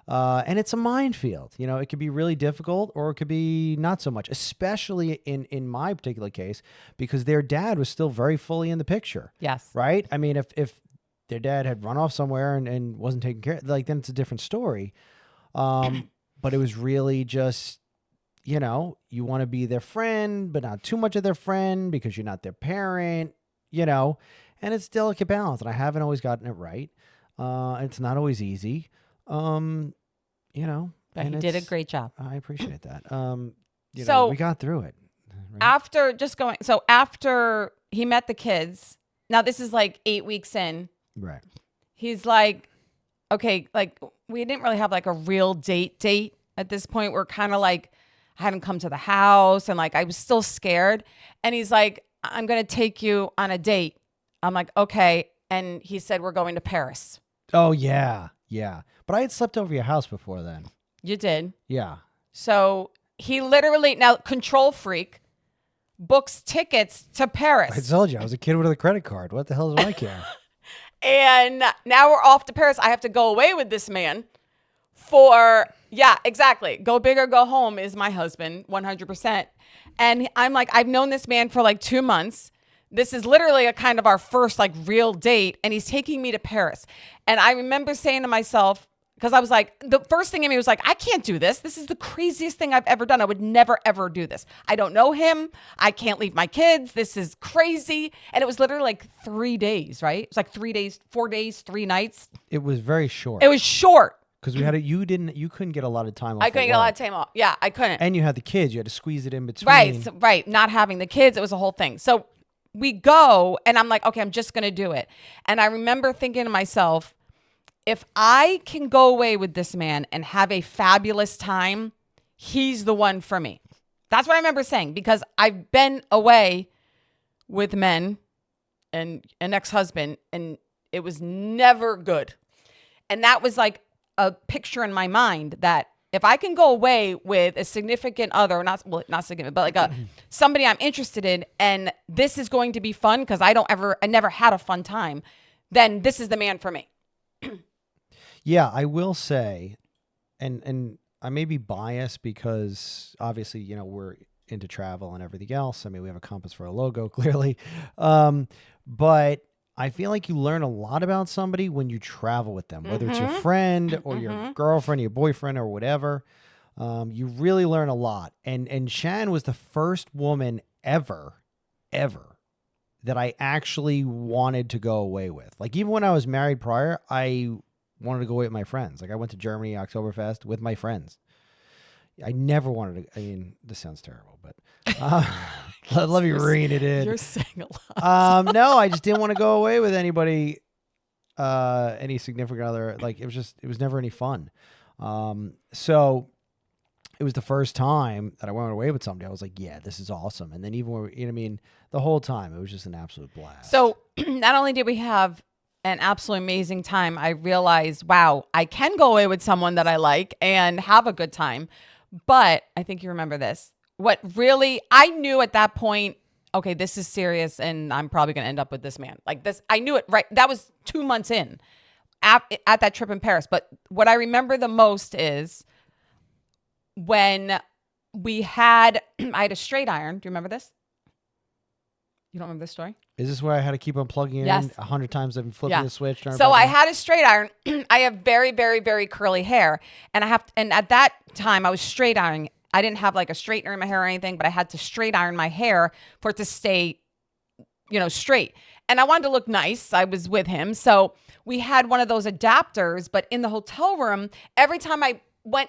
And it's a minefield. It could be really difficult, or it could be not so much, especially in my particular case, because their dad was still very fully in the picture. Yes. Right? I mean, if their dad had run off somewhere and wasn't taking care, then it's a different story. But it was really just, you want to be their friend, but not too much of their friend because you're not their parent, and it's a delicate balance. And I haven't always gotten it right. It's not always easy. You know, But and he did a it's- great job. I appreciate that. You So- know, we got through it. Right? After he met the kids, now this is like 8 weeks in, Right. he's like, okay, like we didn't really have like a real date at this point. We're kind of like, I hadn't come to the house and like I was still scared. And he's like, I'm going to take you on a date. I'm like, okay. And he said, we're going to Paris. Oh yeah, yeah. But I had slept over your house before then. You did. Yeah. So he literally, now control freak, books tickets to Paris. I told you I was a kid with a credit card. What the hell do I care? And now we're off to Paris. I have to go away with this man for, yeah, exactly. Go big or go home is my husband, 100%. And I'm like, I've known this man for like 2 months. This is literally a kind of our first like real date. And he's taking me to Paris. And I remember saying to myself, because I was like, the first thing in me was like, I can't do this. This is the craziest thing I've ever done. I would never, ever do this. I don't know him. I can't leave my kids. This is crazy. And it was literally like 3 days, right? It was like 3 days, 4 days, 3 nights. It was very short. It was short. Because we had you couldn't get a lot of time off. I couldn't get a lot of time off. Yeah, I couldn't. And you had the kids. You had to squeeze it in between. Right, right. Not having the kids, it was a whole thing. So we go, and I'm like, okay, I'm just going to do it. And I remember thinking to myself, if I can go away with this man and have a fabulous time, he's the one for me. That's what I remember saying, because I've been away with men and an ex-husband, and it was never good. And that was like a picture in my mind that if I can go away with a significant other, not significant, but like somebody I'm interested in, and this is going to be fun because I never had a fun time, then this is the man for me. Yeah, I will say, and I may be biased because obviously, you know, we're into travel and everything else. I mean, we have a compass for a logo, clearly. But I feel like you learn a lot about somebody when you travel with them, whether it's your friend or your girlfriend, your boyfriend or whatever. You really learn a lot. And Shan was the first woman ever that I actually wanted to go away with. Like, even when I was married prior, I wanted to go away with my friends. Like, I went to Germany, Oktoberfest with my friends. I never wanted to. I mean, this sounds terrible, but let me rein it in. You're saying a lot. No, I just didn't want to go away with anybody, any significant other. Like, it was never any fun. So it was the first time that I went away with somebody. I was like, yeah, this is awesome. And then even when, you know what I mean, the whole time, it was just an absolute blast. So not only did we have an absolutely amazing time, I realized, wow, I can go away with someone that I like and have a good time. But I think you remember this. What really, I knew at that point, okay, this is serious and I'm probably going to end up with this man. Like this, I knew it, right? That was 2 months in at that trip in Paris. But what I remember the most is when I had a straight iron. Do you remember this? You don't remember this story? Is this where I had to keep on plugging it in 100 times and flipping the switch? So I had a straight iron. I have very, very, very curly hair. And at that time I was straight ironing. I didn't have like a straightener in my hair or anything, but I had to straight iron my hair for it to stay, straight. And I wanted to look nice. I was with him. So we had one of those adapters, but in the hotel room, every time we're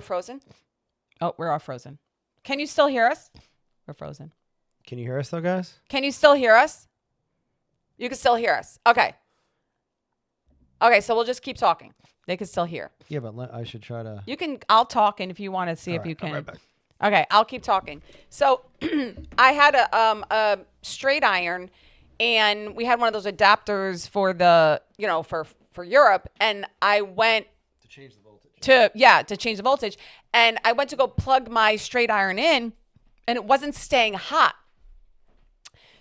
frozen. Oh, we're all frozen. Can you still hear us? We're frozen. Can you hear us though, guys? Can you still hear us? You can still hear us. Okay. Okay, so we'll just keep talking. They can still hear. Yeah, but I should try to. I'll talk, and if you want to see if you can. I'll be right back. Okay, I'll keep talking. So I had a straight iron, and we had one of those adapters for the, for Europe, and I went To change the voltage. to change the voltage, and I went to go plug my straight iron in, and it wasn't staying hot.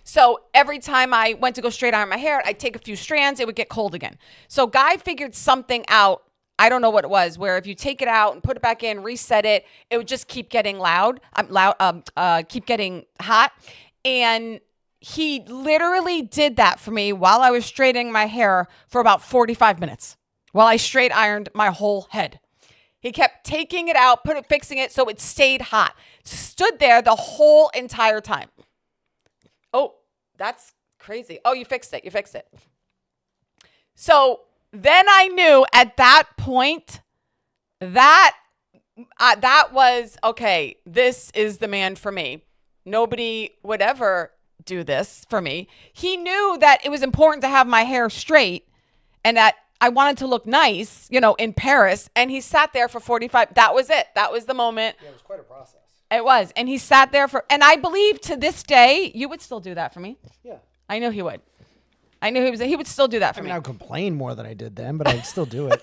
So every time I went to go straight iron my hair, I'd take a few strands, it would get cold again. So Guy figured something out. I don't know what it was, where if you take it out and put it back in, reset it, it would just keep getting keep getting hot. And he literally did that for me while I was straightening my hair for about 45 minutes while I straight ironed my whole head. He kept taking it out, fixing it so it stayed hot. Stood there the whole entire time. Oh, that's crazy. Oh, you fixed it. So then I knew at that point that that was, okay, this is the man for me. Nobody would ever do this for me. He knew that it was important to have my hair straight and that I wanted to look nice, in Paris. And he sat there for 45. That was it. That was the moment. Yeah, it was quite a process. It was. And he sat there and I believe to this day, you would still do that for me. Yeah. I know he would. I knew he would still do that for me. I would complain more than I did then, but I'd still do it.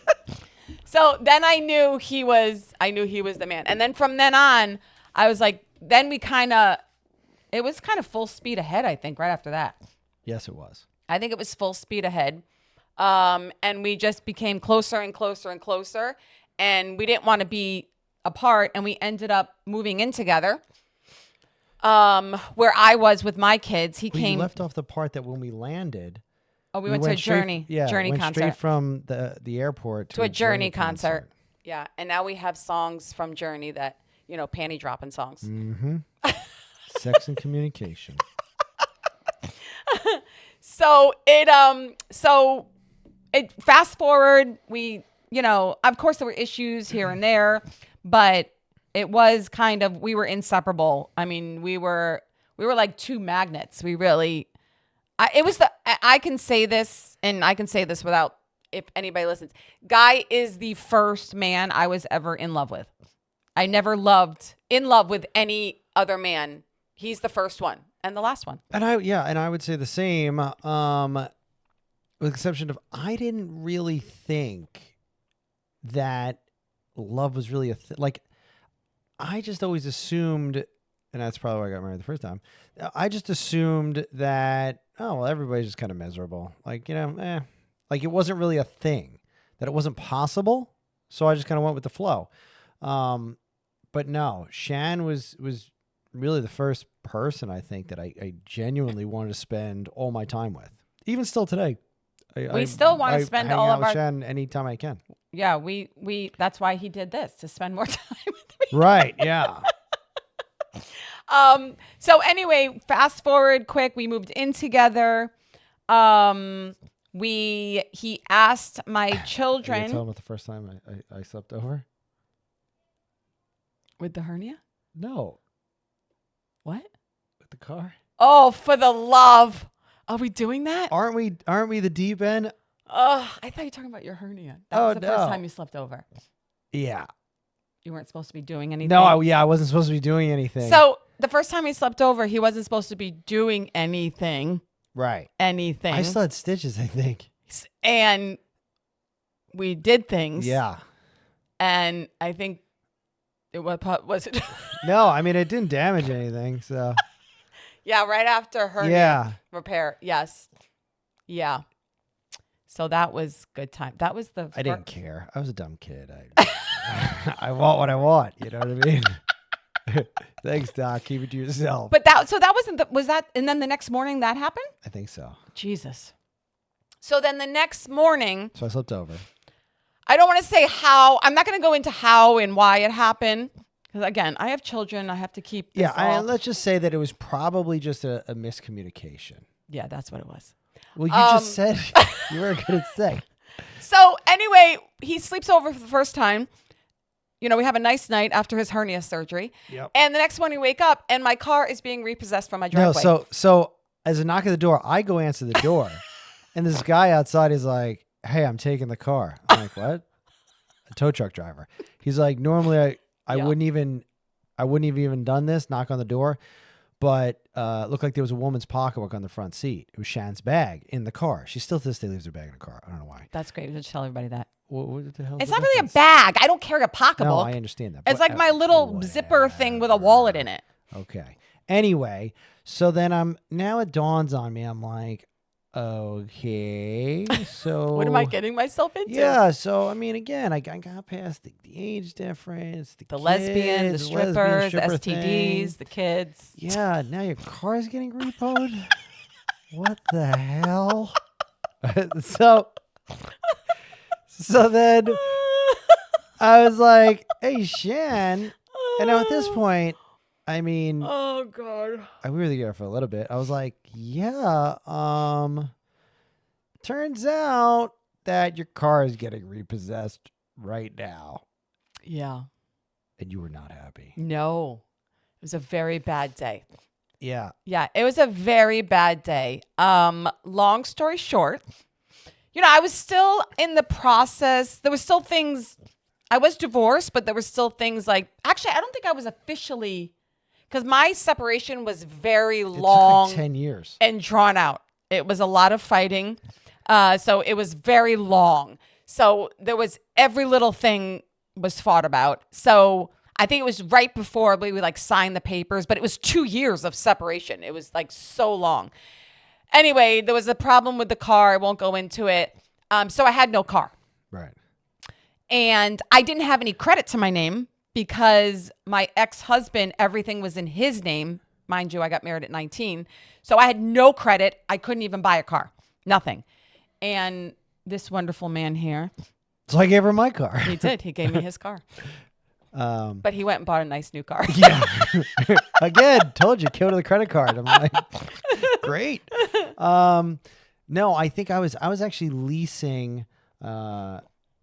So then I knew he was the man. And then from then on, I was like, then it was kind of full speed ahead, I think, right after that. Yes, it was. I think it was full speed ahead. And we just became closer and closer and closer. And we didn't want to be apart. And we ended up moving in together. Where I was with my kids. He came. You left off the part that when we landed. Oh, we went to a Journey went concert. Straight from the airport to a Journey concert. Yeah. And now we have songs from Journey that, panty dropping songs. Mm-hmm. Sex and communication. So fast forward, we, of course there were issues here and there, but it was we were inseparable. I mean, we were like two magnets. We really, I can say this, and I can say this without, if anybody listens, Guy is the first man I was ever in love with. I never in love with any other man. He's the first one and the last one. And I would say the same, with the exception of I didn't really think that love was really I just always assumed, and that's probably why I got married the first time. I just assumed that, everybody's just kind of miserable. Like it wasn't really a thing, that it wasn't possible. So I just kind of went with the flow. But no, Shan was really the first person I think that I genuinely wanted to spend all my time with. Even still today. We still want to spend all of our Shan anytime I can. Yeah, we that's why he did this, to spend more time with me. Right, yeah. So anyway, fast forward quick, we moved in together. He asked my children. Did you tell him about the first time I slept over? With the hernia? No. What? With the car? Oh, for the love. Are we doing that? Aren't we the deep end? Oh, I thought you were talking about your hernia. That was the first time you slept over. Yeah. You weren't supposed to be doing anything. No, I wasn't supposed to be doing anything. So the first time he slept over, he wasn't supposed to be doing anything. Right. Anything. I still had stitches, I think. And we did things. Yeah. And I think was it? No, I mean, it didn't damage anything, so. Yeah, right after hernia repair. Yes. Yeah. So that was good time. That was I didn't care. I was a dumb kid. I want what I want. You know what I mean? Thanks, Doc. Keep it to yourself. But was that, and then the next morning that happened? I think so. Jesus. So then the next morning. So I slept over. I don't want to say how. I'm not going to go into how and why it happened. Because again, I have children. I have to keep this let's just say that it was probably just a miscommunication. Yeah, that's what it was. Well, you just said you were going to say. So anyway, he sleeps over for the first time. We have a nice night after his hernia surgery. Yep. And the next morning, we wake up and my car is being repossessed from my driveway. No, so as a knock at the door, I go answer the door, and this guy outside is like, "Hey, I'm taking the car." I'm like, "What?" A tow truck driver. He's like, "Normally, I wouldn't have even done this. Knock on the door." But it looked like there was a woman's pocketbook on the front seat. It was Shan's bag in the car. She still to this day leaves her bag in the car. I don't know why. That's great. Just tell everybody that. What the hell? It's not really a bag. I don't carry a pocketbook. No, I understand that. It's like my little zipper thing with a wallet in it. Okay. Anyway, so then now it dawns on me. I'm like, okay, so what am I getting myself into? Yeah, so I mean, again, I got past the age difference, the lesbian, the strippers, the STDs, thing. the kids. Yeah, now your car's getting repoed. What the hell? So then I was like, "Hey, Shan," and now at this point, I mean, oh God, we were together for a little bit. I was like, "Yeah, turns out that your car is getting repossessed right now. Yeah. And you were not happy. No. It was a very bad day. Yeah. Yeah, it was a very bad day. Long story short, I was still in the process. There was still things. I was divorced, but there were still things like, actually, I don't think I was officially, because my separation was very long. It took like 10 years. And drawn out. It was a lot of fighting. So it was very long. So there was every little thing was fought about. So I think it was right before we like signed the papers, but it was 2 years of separation. It was like so long. Anyway, there was a problem with the car. I won't go into it. So I had no car. Right. And I didn't have any credit to my name because my ex-husband, everything was in his name. Mind you, I got married at 19. So I had no credit. I couldn't even buy a car. Nothing. And this wonderful man here. So I gave her my car. He did. He gave me his car. But he went and bought a nice new car. Yeah. Again, told you, killed the credit card. I'm like, great. No, I think I was actually leasing.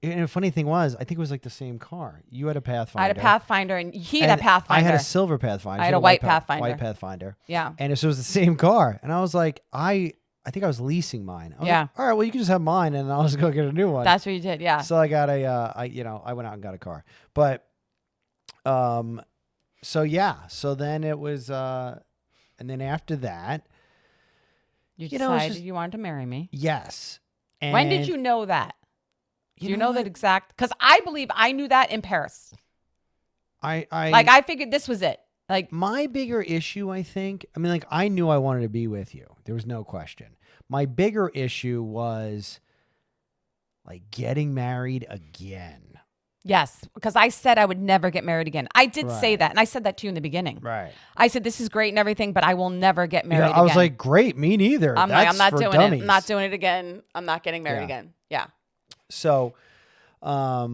And the funny thing was, I think it was like the same car. You had a Pathfinder. I had a Pathfinder, and he had a Pathfinder. I had a silver Pathfinder. I had a white Pathfinder. White Pathfinder. Yeah. And so it was the same car. And I was like, I think I was leasing mine. I was Yeah. like, all right, well, you can just have mine, and I'll just go get a new one. That's what you did, yeah. So I got I went out and got a car. But, so yeah. So then it was, and then after that. You decided you wanted to marry me. Yes. And when did you know that? Do you know that exact? Because I believe I knew that in Paris. I figured this was it. Like my bigger issue, I think, I knew I wanted to be with you. There was no question. My bigger issue was like getting married again. Yes, because I said I would never get married again. I did say Right. that, and I said that to you in the beginning. Right. I said, this is great and everything, but I will never get married again. I was like, great, me neither. I'm That's not for doing dummies. it. I'm not doing it again. I'm not getting married Yeah. again. Yeah. So, yeah,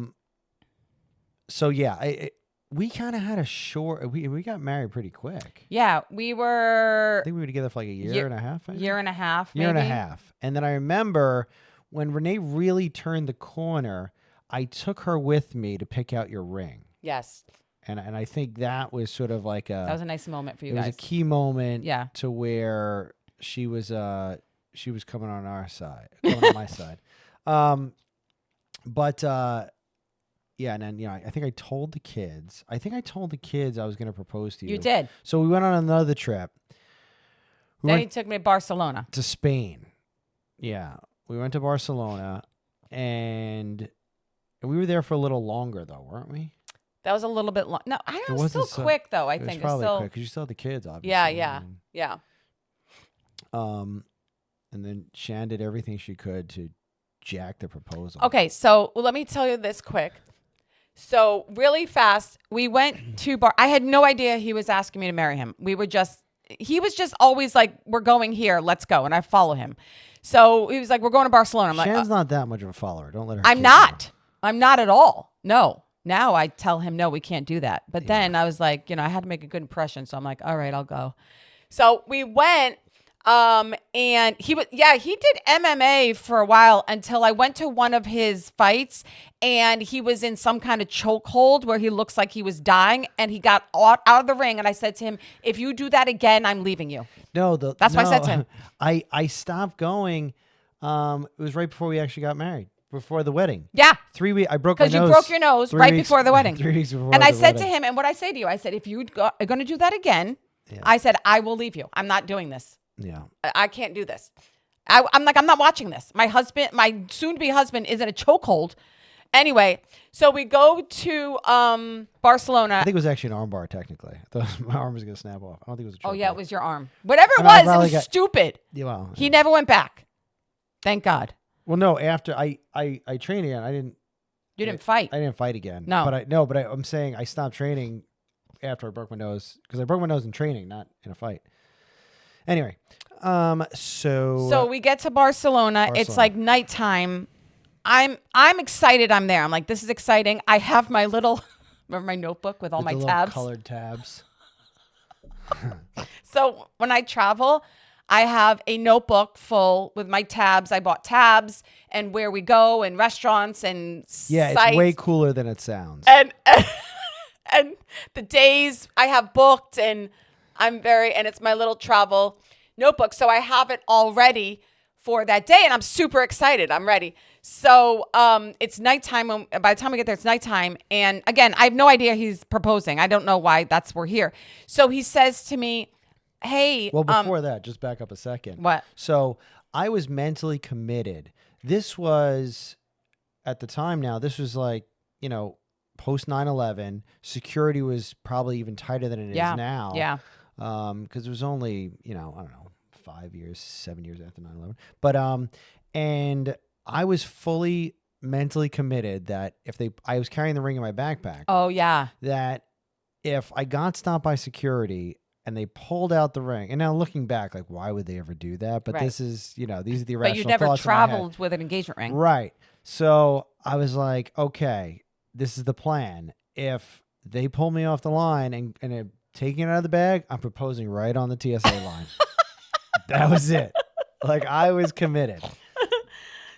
we kind of had a short. We got married pretty quick. Yeah, we were I think we were together for like a year and a half. Maybe? year and a half, maybe. Year and a half. And then I remember when Renee really turned the corner, I took her with me to pick out your ring. Yes. And I think that was sort of like That was a nice moment for you it guys. was a key moment Yeah. to where she was coming on our side, coming on my side. But yeah, and then I think I told the kids. I was going to propose to you. You did. So we went on another trip. Then he took me to Barcelona. To Spain. Yeah, we went to Barcelona, and we were there for a little longer, though, weren't we? That was a little bit long. No, I don't know. Still quick though. I think it was probably still quick because you still had the kids, obviously. Yeah. And then Shan did everything she could to jack the proposal. Okay, so let me tell you this quick. So really fast, we went to I had no idea he was asking me to marry him. He was just always like, we're going here, let's go. And I follow him. So he was like, we're going to Barcelona. I'm like, Shan's not that much of a follower. Don't let her. I'm not. I'm not at all. No. Now I tell him, no, we can't do that. But then I was like, I had to make a good impression. So I'm like, all right, I'll go. So we went. And he did MMA for a while until I went to one of his fights and he was in some kind of chokehold where he looks like he was dying and he got out of the ring. And I said to him, if you do that again, I'm leaving you. That's what I said to him. I stopped going. It was right before we actually got married, before the wedding. Yeah. 3 weeks. I broke my nose. Because you broke your nose right before the wedding. 3 weeks before and I the said wedding. to him, and what I say to you, I said, if you are going to do that again, I said, I will leave you. I'm not doing this. Yeah. I can't do this. I'm not watching this. My soon-to-be husband is in a chokehold. Anyway, so we go to Barcelona. I think it was actually an armbar, technically. I thought my arm was going to snap off. I don't think it was a chokehold. Oh, yeah, it was your arm. Whatever it was stupid. Yeah, well, He never went back. Thank God. Well, no, after I trained again, You didn't fight. I didn't fight again. No. But I'm saying I stopped training after I broke my nose because I broke my nose in training, not in a fight. Anyway, so we get to Barcelona. It's like nighttime. I'm excited. I'm there. I'm like, this is exciting. I have my little, remember my notebook with all my the tabs? colored tabs. So when I travel, I have a notebook full with my tabs. I bought tabs and where we go and restaurants and Yeah, sites. it's way cooler than it sounds. And and the days I have booked, and and it's my little travel notebook. So I have it all ready for that day, and I'm super excited. I'm ready. So it's nighttime. By the time we get there, it's nighttime. And again, I have no idea he's proposing. I don't know why we're here. So he says to me, hey. Well, before that, just back up a second. What? So I was mentally committed. This was, at the time now, this was like, post 9/11. Security was probably even tighter than it is now. Yeah. Because it was only, I don't know, 5 years, 7 years after 9/11. But, and I was fully mentally committed that I was carrying the ring in my backpack. Oh, yeah. That if I got stopped by security and they pulled out the ring, and now looking back, like, why would they ever do that? But this is, these are the irrational But you never thoughts in my head. traveled with an engagement ring. Right. So I was like, okay, this is the plan. If they pull me off the line and taking it out of the bag, I'm proposing right on the TSA line. That was it. Like, I was committed.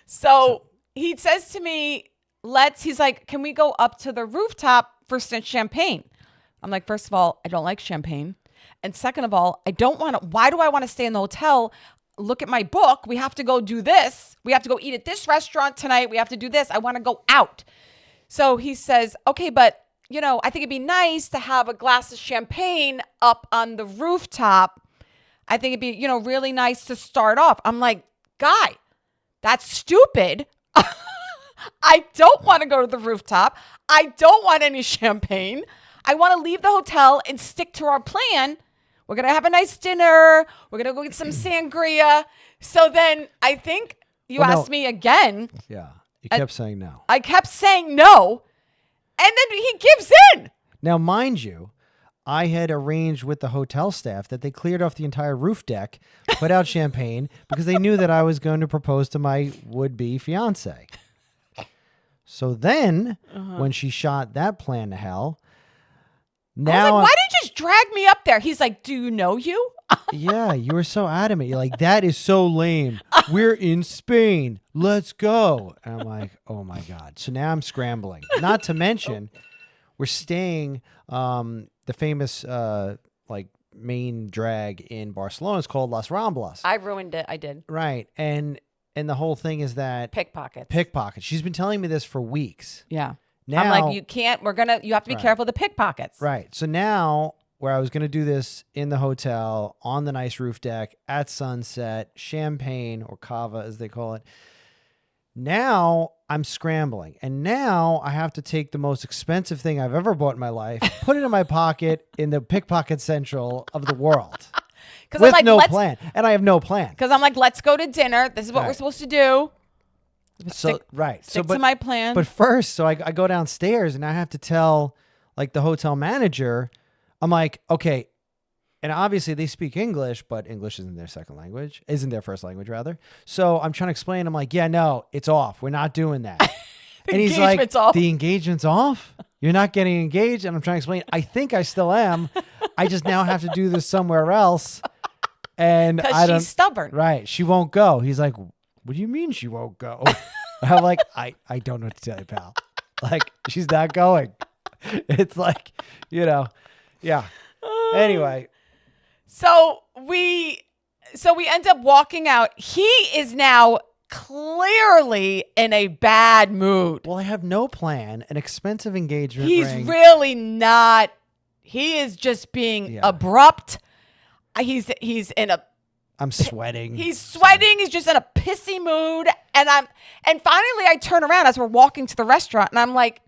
So he says to me, he's like, can we go up to the rooftop for champagne? I'm like, first of all, I don't like champagne. And second of all, why do I want to stay in the hotel? Look at my book. We have to go do this. We have to go eat at this restaurant tonight. We have to do this. I want to go out. So he says, okay, but I think it'd be nice to have a glass of champagne up on the rooftop. I think it'd be, really nice to start off. I'm like, guy, that's stupid. I don't want to go to the rooftop. I don't want any champagne. I want to leave the hotel and stick to our plan. We're going to have a nice dinner. We're going to go get some sangria. So then I think you asked me again. Yeah. You kept saying no. I kept saying no. And then he gives in. Now, mind you, I had arranged with the hotel staff that they cleared off the entire roof deck, put out champagne, because they knew that I was going to propose to my would-be fiance. So then, when she shot that plan to hell, now I was like, why didn't you just drag me up there? He's like, do you know you? Yeah, you were so adamant. You're like, that is so lame. We're in Spain. Let's go. And I'm like, oh my God. So now I'm scrambling. Not to mention, we're staying, the famous, main drag in Barcelona is called Las Ramblas. I ruined it. I did. Right. And the whole thing is that pickpockets. She's been telling me this for weeks. Yeah. Now, I'm like, you have to be careful of the pickpockets. Right. So now, where I was going to do this in the hotel, on the nice roof deck, at sunset, champagne, or cava as they call it, now I'm scrambling. And now I have to take the most expensive thing I've ever bought in my life, put it in my pocket in the pickpocket central of the world. With no plan. And I have no plan. Because I'm like, let's go to dinner. This is what we're supposed to do. Stick to my plan. But first, so I go downstairs and I have to tell the hotel manager, I'm like, okay, and obviously they speak English, but English isn't their first language rather. So I'm trying to explain. I'm like, yeah, no, it's off. We're not doing that. And he's like, the engagement's off? You're not getting engaged? And I'm trying to explain, I think I still am. I just now have to do this somewhere else. And because she's stubborn. Right. She won't go. He's like, what do you mean she won't go? I'm like, I don't know what to tell you, pal. She's not going. It's yeah. Anyway. So we end up walking out. He is now clearly in a bad mood. Well, I have no plan, an expensive engagement He's ring. really not. He is just being abrupt. He's in a. I'm sweating. He's sweating. He's just in a pissy mood. And finally I turn around as we're walking to the restaurant and I'm like,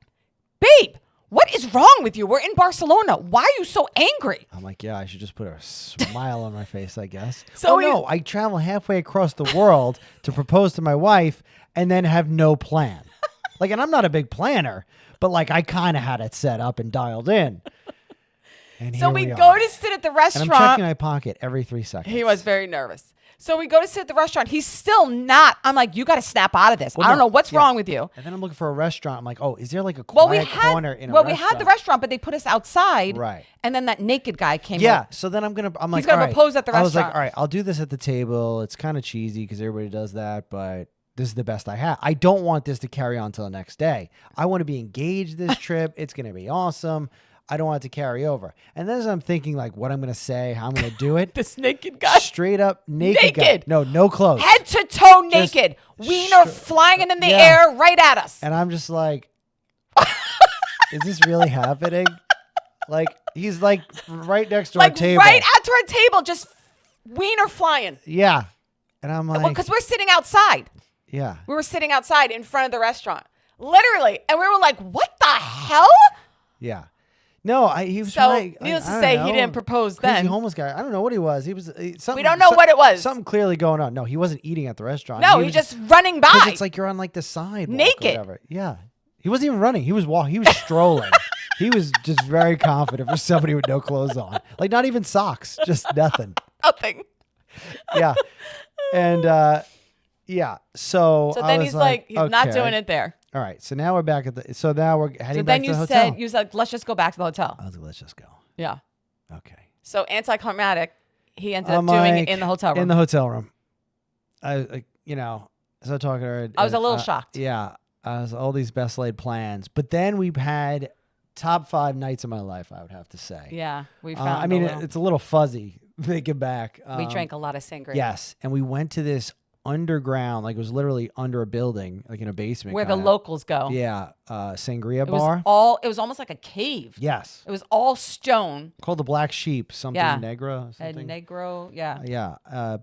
babe, what is wrong with you? We're in Barcelona. Why are you so angry? I'm like, yeah, I should just put a smile on my face, I guess. So no, I travel halfway across the world to propose to my wife and then have no plan. And I'm not a big planner, but I kind of had it set up and dialed in. And so we go to sit at the restaurant. And I'm checking my pocket every 3 seconds. He was very nervous. So we go to sit at the restaurant. He's still not. I'm like, you got to snap out of this. Well, I don't no, know what's yeah. wrong with you. And then I'm looking for a restaurant. I'm like, oh, is there like a Well, quiet corner in a we restaurant? had the restaurant, but they put us outside. Right. And then that naked guy came Yeah. over. So then I'm like, He's gonna all right. propose at the I was like, restaurant. all right, I'll do this at the table. It's kind of cheesy because everybody does that, but this is the best I have. I don't want this to carry on till the next day. I want to be engaged this trip. It's going to be awesome. I don't want it to carry over. And then as I'm thinking like what I'm going to say, how I'm going to do it. This naked guy. Straight up naked guy. Naked. No clothes. Head to toe naked. Wiener flying in the air right at us. And I'm just like, is this really happening? Like, he's like right next to our table. Right at our table, just wiener flying. Yeah. And I'm like. Because we're sitting outside. Yeah. We were sitting outside in front of the restaurant. Literally. And we were like, what the hell? Yeah. No, he was So, like, needless I to say, don't he know, didn't propose crazy then. homeless guy. I don't know what he was. He was something. We don't know what it was. Something clearly going on. No, he wasn't eating at the restaurant. No, he's just running by. Because it's like you're on like the sidewalk. Naked. Or whatever. Yeah. He wasn't even running. He was strolling. He was just very confident for somebody with no clothes on. Like not even socks, just nothing. Nothing. Yeah. And yeah. So then he's like, he's not okay. doing it there. All right. So now we're back at so now we're heading So back then to the hotel. you said, let's just go back to the hotel. I was like, let's just go. Yeah. Okay. So anticlimactic, he ended up doing it in the hotel room. In the hotel room. I so talking to her. I was a little shocked. Yeah. I was all these best laid plans. But then we've had top 5 nights of my life, I would have to say. Yeah. We found I mean, it's a little fuzzy thinking back. we drank a lot of sangria. Yes. And we went to this underground, like it was literally under a building, like in a basement. Where the kinda. locals go. Yeah. Sangria It bar. it was almost like a cave. Yes. It was all stone. Called the Black Sheep, something Yeah. Negra. A Something. negro. Yeah. Yeah,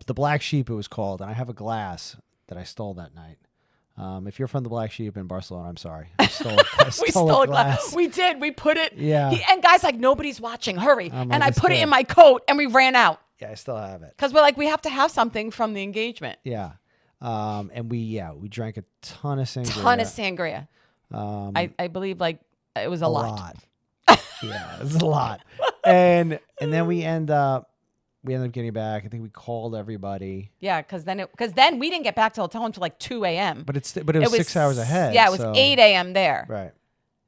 the Black Sheep it was called, and I have a glass that I stole that night. If you're from the Black Sheep in Barcelona, I'm sorry. I stole We stole a glass. We did. We put it. Yeah. And guys like, nobody's watching. Hurry. I'm And like, I it's put it good. in my coat and we ran out. Yeah, I still have it. Because we're like, we have to have something from the engagement. Yeah, and we drank a ton of sangria. Ton of sangria. I believe like it was a lot. Yeah, it was a lot. And then we ended up getting back. I think we called everybody. Yeah, because then we didn't get back to the hotel until like 2 a.m. But it was 6 hours ahead. Yeah, it was so- 8 a.m. there. Right.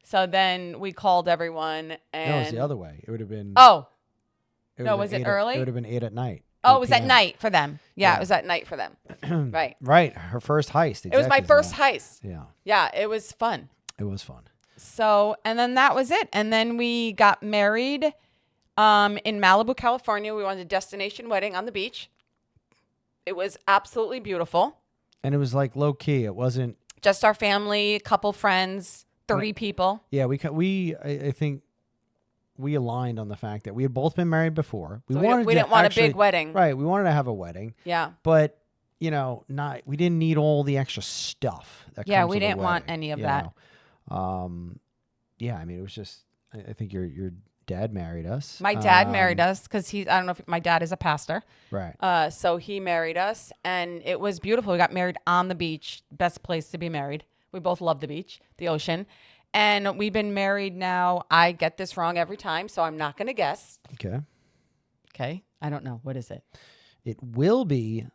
So then we called everyone and No, it was the other way. It would have been. Oh. It No, would've was been it 8 early? It would have been 8 at night. Oh, 8 it was at PM. night for them. Yeah, Yeah. it was at night for them. Right. Right. Her first heist. It was my exactly, first Zach. heist. Yeah. Yeah, it was fun. It was fun. So, and then that was it. And then we got married in Malibu, California. We wanted a destination wedding on the beach. It was absolutely beautiful. And it was like low key. It wasn't. Just our family, couple friends, 30 people. Yeah, I think we aligned on the fact that we had both been married before. We didn't want a big wedding. Right. We wanted to have a wedding. Yeah. But, we didn't need all the extra stuff that Yeah, comes we with a didn't want wedding, any of you that. know? Yeah, I mean, it was just, I think your dad married us. My dad married us because I don't know if my dad is a pastor. Right. So he married us and it was beautiful. We got married on the beach. Best place to be married. We both love the beach, the ocean. And we've been married now. I get this wrong every time, so I'm not going to guess. Okay. Okay. I don't know. What is it? It will be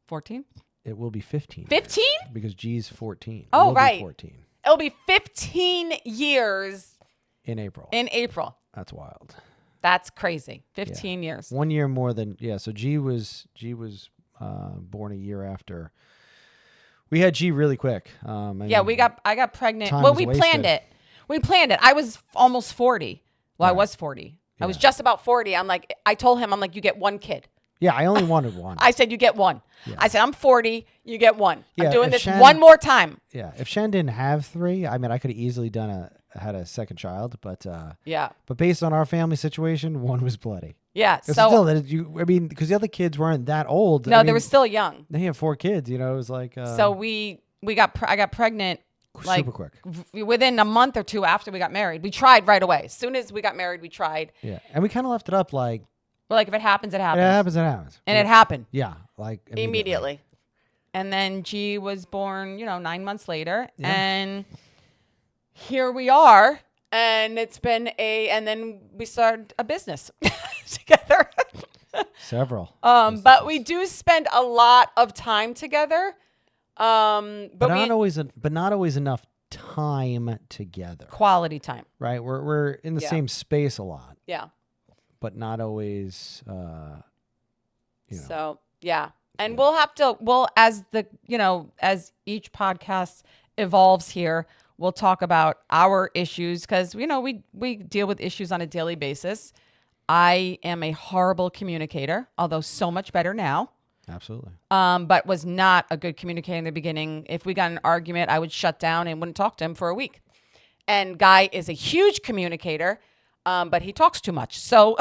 14? It will be 15. 15? Because G's 14. Oh, It will be right. 14 It'll be 15 years in April. in April. That's wild. That's crazy. 15 years. 1 year more than So G was born a year after. We had G really quick. I got pregnant. time Well, was we planned it. I was almost 40. Well, I Right. was 40. I was Yeah. just about 40. I told him, you get one kid. Yeah, I only wanted one. I said, you get one. Yeah. I said, I'm 40. You get one. Yeah, I'm doing if this Shan- one more time. Yeah, if Shan didn't have 3, I mean, I could have easily had a second child, but Yeah. based on our family situation, 1 was plenty. Yeah. So So, because the other kids weren't that old. no, I they mean, were still young. They had 4 kids. It was like So I got pregnant like super quick. within a month or 2 after we got married. We tried right away. As soon as we got married, we tried. Yeah, and we kind of left it up like We're like, if it happens, it it happens. happens, it happens. And it happened Yeah, like immediately. And then G was born, 9 months later. Yeah. And here we are. And it's been and then we started a business together. Several. But we do spend a lot of time together. But not always enough time together. Quality time. Right? We're in the same space a lot. Yeah. But not always So, yeah. And we'll as each podcast evolves here, we'll talk about our issues because, we deal with issues on a daily basis. I am a horrible communicator, although so much better now. Absolutely. But was not a good communicator in the beginning. If we got in an argument, I would shut down and wouldn't talk to him for a week. And Guy is a huge communicator, but he talks too much. So,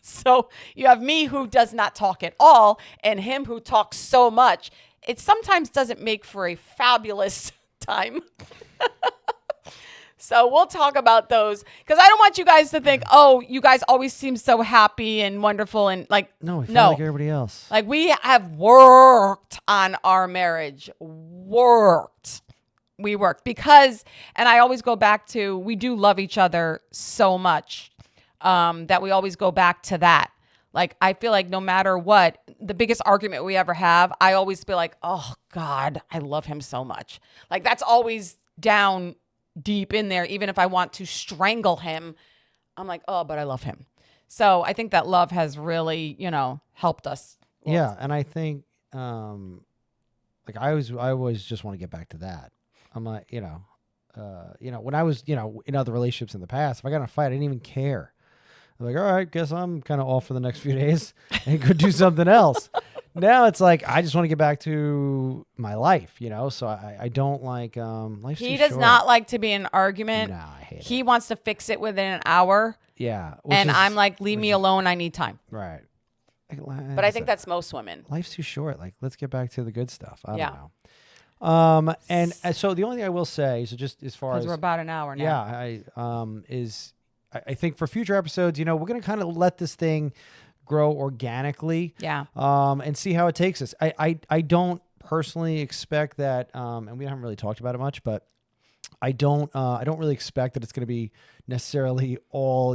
so you have me who does not talk at all and him who talks so much. It sometimes doesn't make for a fabulous time. So we'll talk about those because I don't want you guys to think, oh, you guys always seem so happy and wonderful and like, no, we feel like everybody else. Like we have worked on our marriage, We worked because, and I always go back to, we do love each other so much that we always go back to that. Like, I feel like no matter what, the biggest argument we ever have, I always feel like, oh God, I love him so much. Like that's always down deep in there. Even if I want to strangle him, I'm like, oh, but I love him. So I think that love has really, helped us. Yeah. And I think, like I always just want to get back to that. I'm like, when I was, in other relationships in the past, if I got in a fight, I didn't even care. I'm like, all right, guess I'm kind of off for the next few days and go do something else. Now it's like, I just want to get back to my life, so I don't like, life's He too does short. not like to be in an argument. No, I hate it. He wants to fix it within an hour. Yeah. And I'm like, leave me alone. I need time. Right. But I think that's most women. Life's too short. Like, let's get back to the good stuff. I Yeah. don't know. And so the only thing I will say, so just as far as Because we're about an hour now. Yeah, I think for future episodes, we're going to kind of let this thing grow organically. Yeah. And see how it takes us. I don't personally expect that, and we haven't really talked about it much, but I don't really expect that it's going to be necessarily all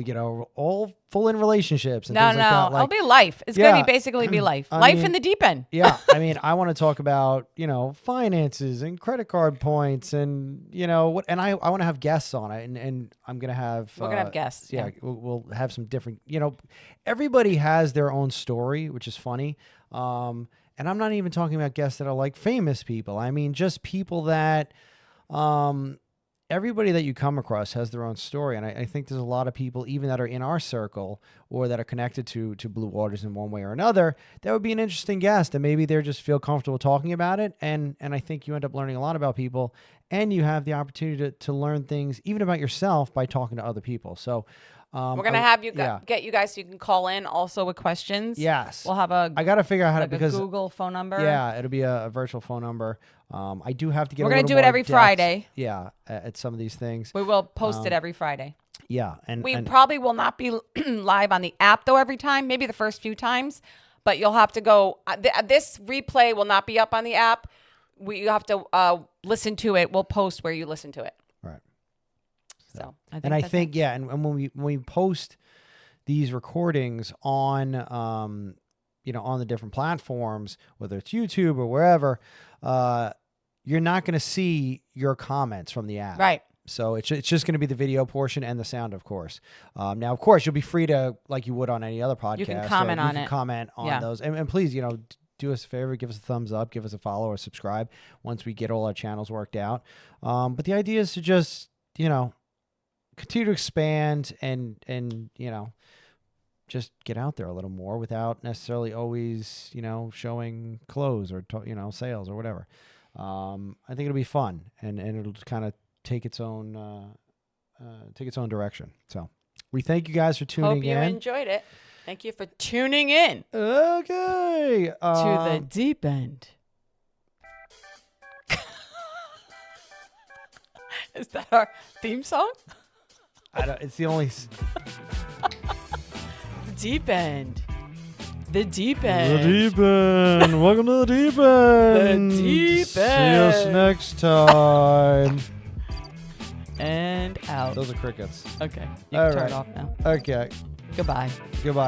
full in relationships and No. things like that. It'll be life. It's going to basically be life. Life in the deep end. Yeah. I mean, I want to talk about, finances and credit card points and, what, and I want to have guests on it and I'm going to have, we're going to have guests. Yeah. We'll have some different, everybody has their own story, which is funny. And I'm not even talking about guests that are like famous people. I mean, just people that, everybody that you come across has their own story. And I think there's a lot of people, even that are in our circle or that are connected to Blue Waters in one way or another, that would be an interesting guest. And maybe they just feel comfortable talking about it. And I think you end up learning a lot about people and you have the opportunity to learn things even about yourself by talking to other people. So we're going to have you get you guys so you can call in also with questions. Yes. We'll have I got to figure out how to, because a Google phone number. Yeah, it'll be a virtual phone number. I do have to get. We're going to do it every Friday. Yeah, at some of these things. We will post it every Friday. Yeah, and we probably will not be live on the app though every time. Maybe the first few times, but you'll have to go. This replay will not be up on the app. You have to listen to it. We'll post where you listen to it. Right. So I think and when we post these recordings on on the different platforms, whether it's YouTube or wherever, you're not going to see your comments from the app. Right. So it's just going to be the video portion and the sound, of course. Now, of course, you'll be free to, like you would on any other podcast. You can comment on it. Comment on those. And please, do us a favor, give us a thumbs up, give us a follow or subscribe once we get all our channels worked out. But the idea is to just, continue to expand and just get out there a little more without necessarily always, showing clothes or, sales or whatever. I think it'll be fun and it'll kind of take its own direction. So we thank you guys for tuning in. Hope you enjoyed it. Thank you for tuning in. Okay. To the deep end. Is that our theme song? It's the only... Deep end. The deep end. The deep end. Welcome to the deep end. The deep See us end. next time. And out. Those are crickets. Okay. You can turn it off now. Okay. Goodbye. Goodbye.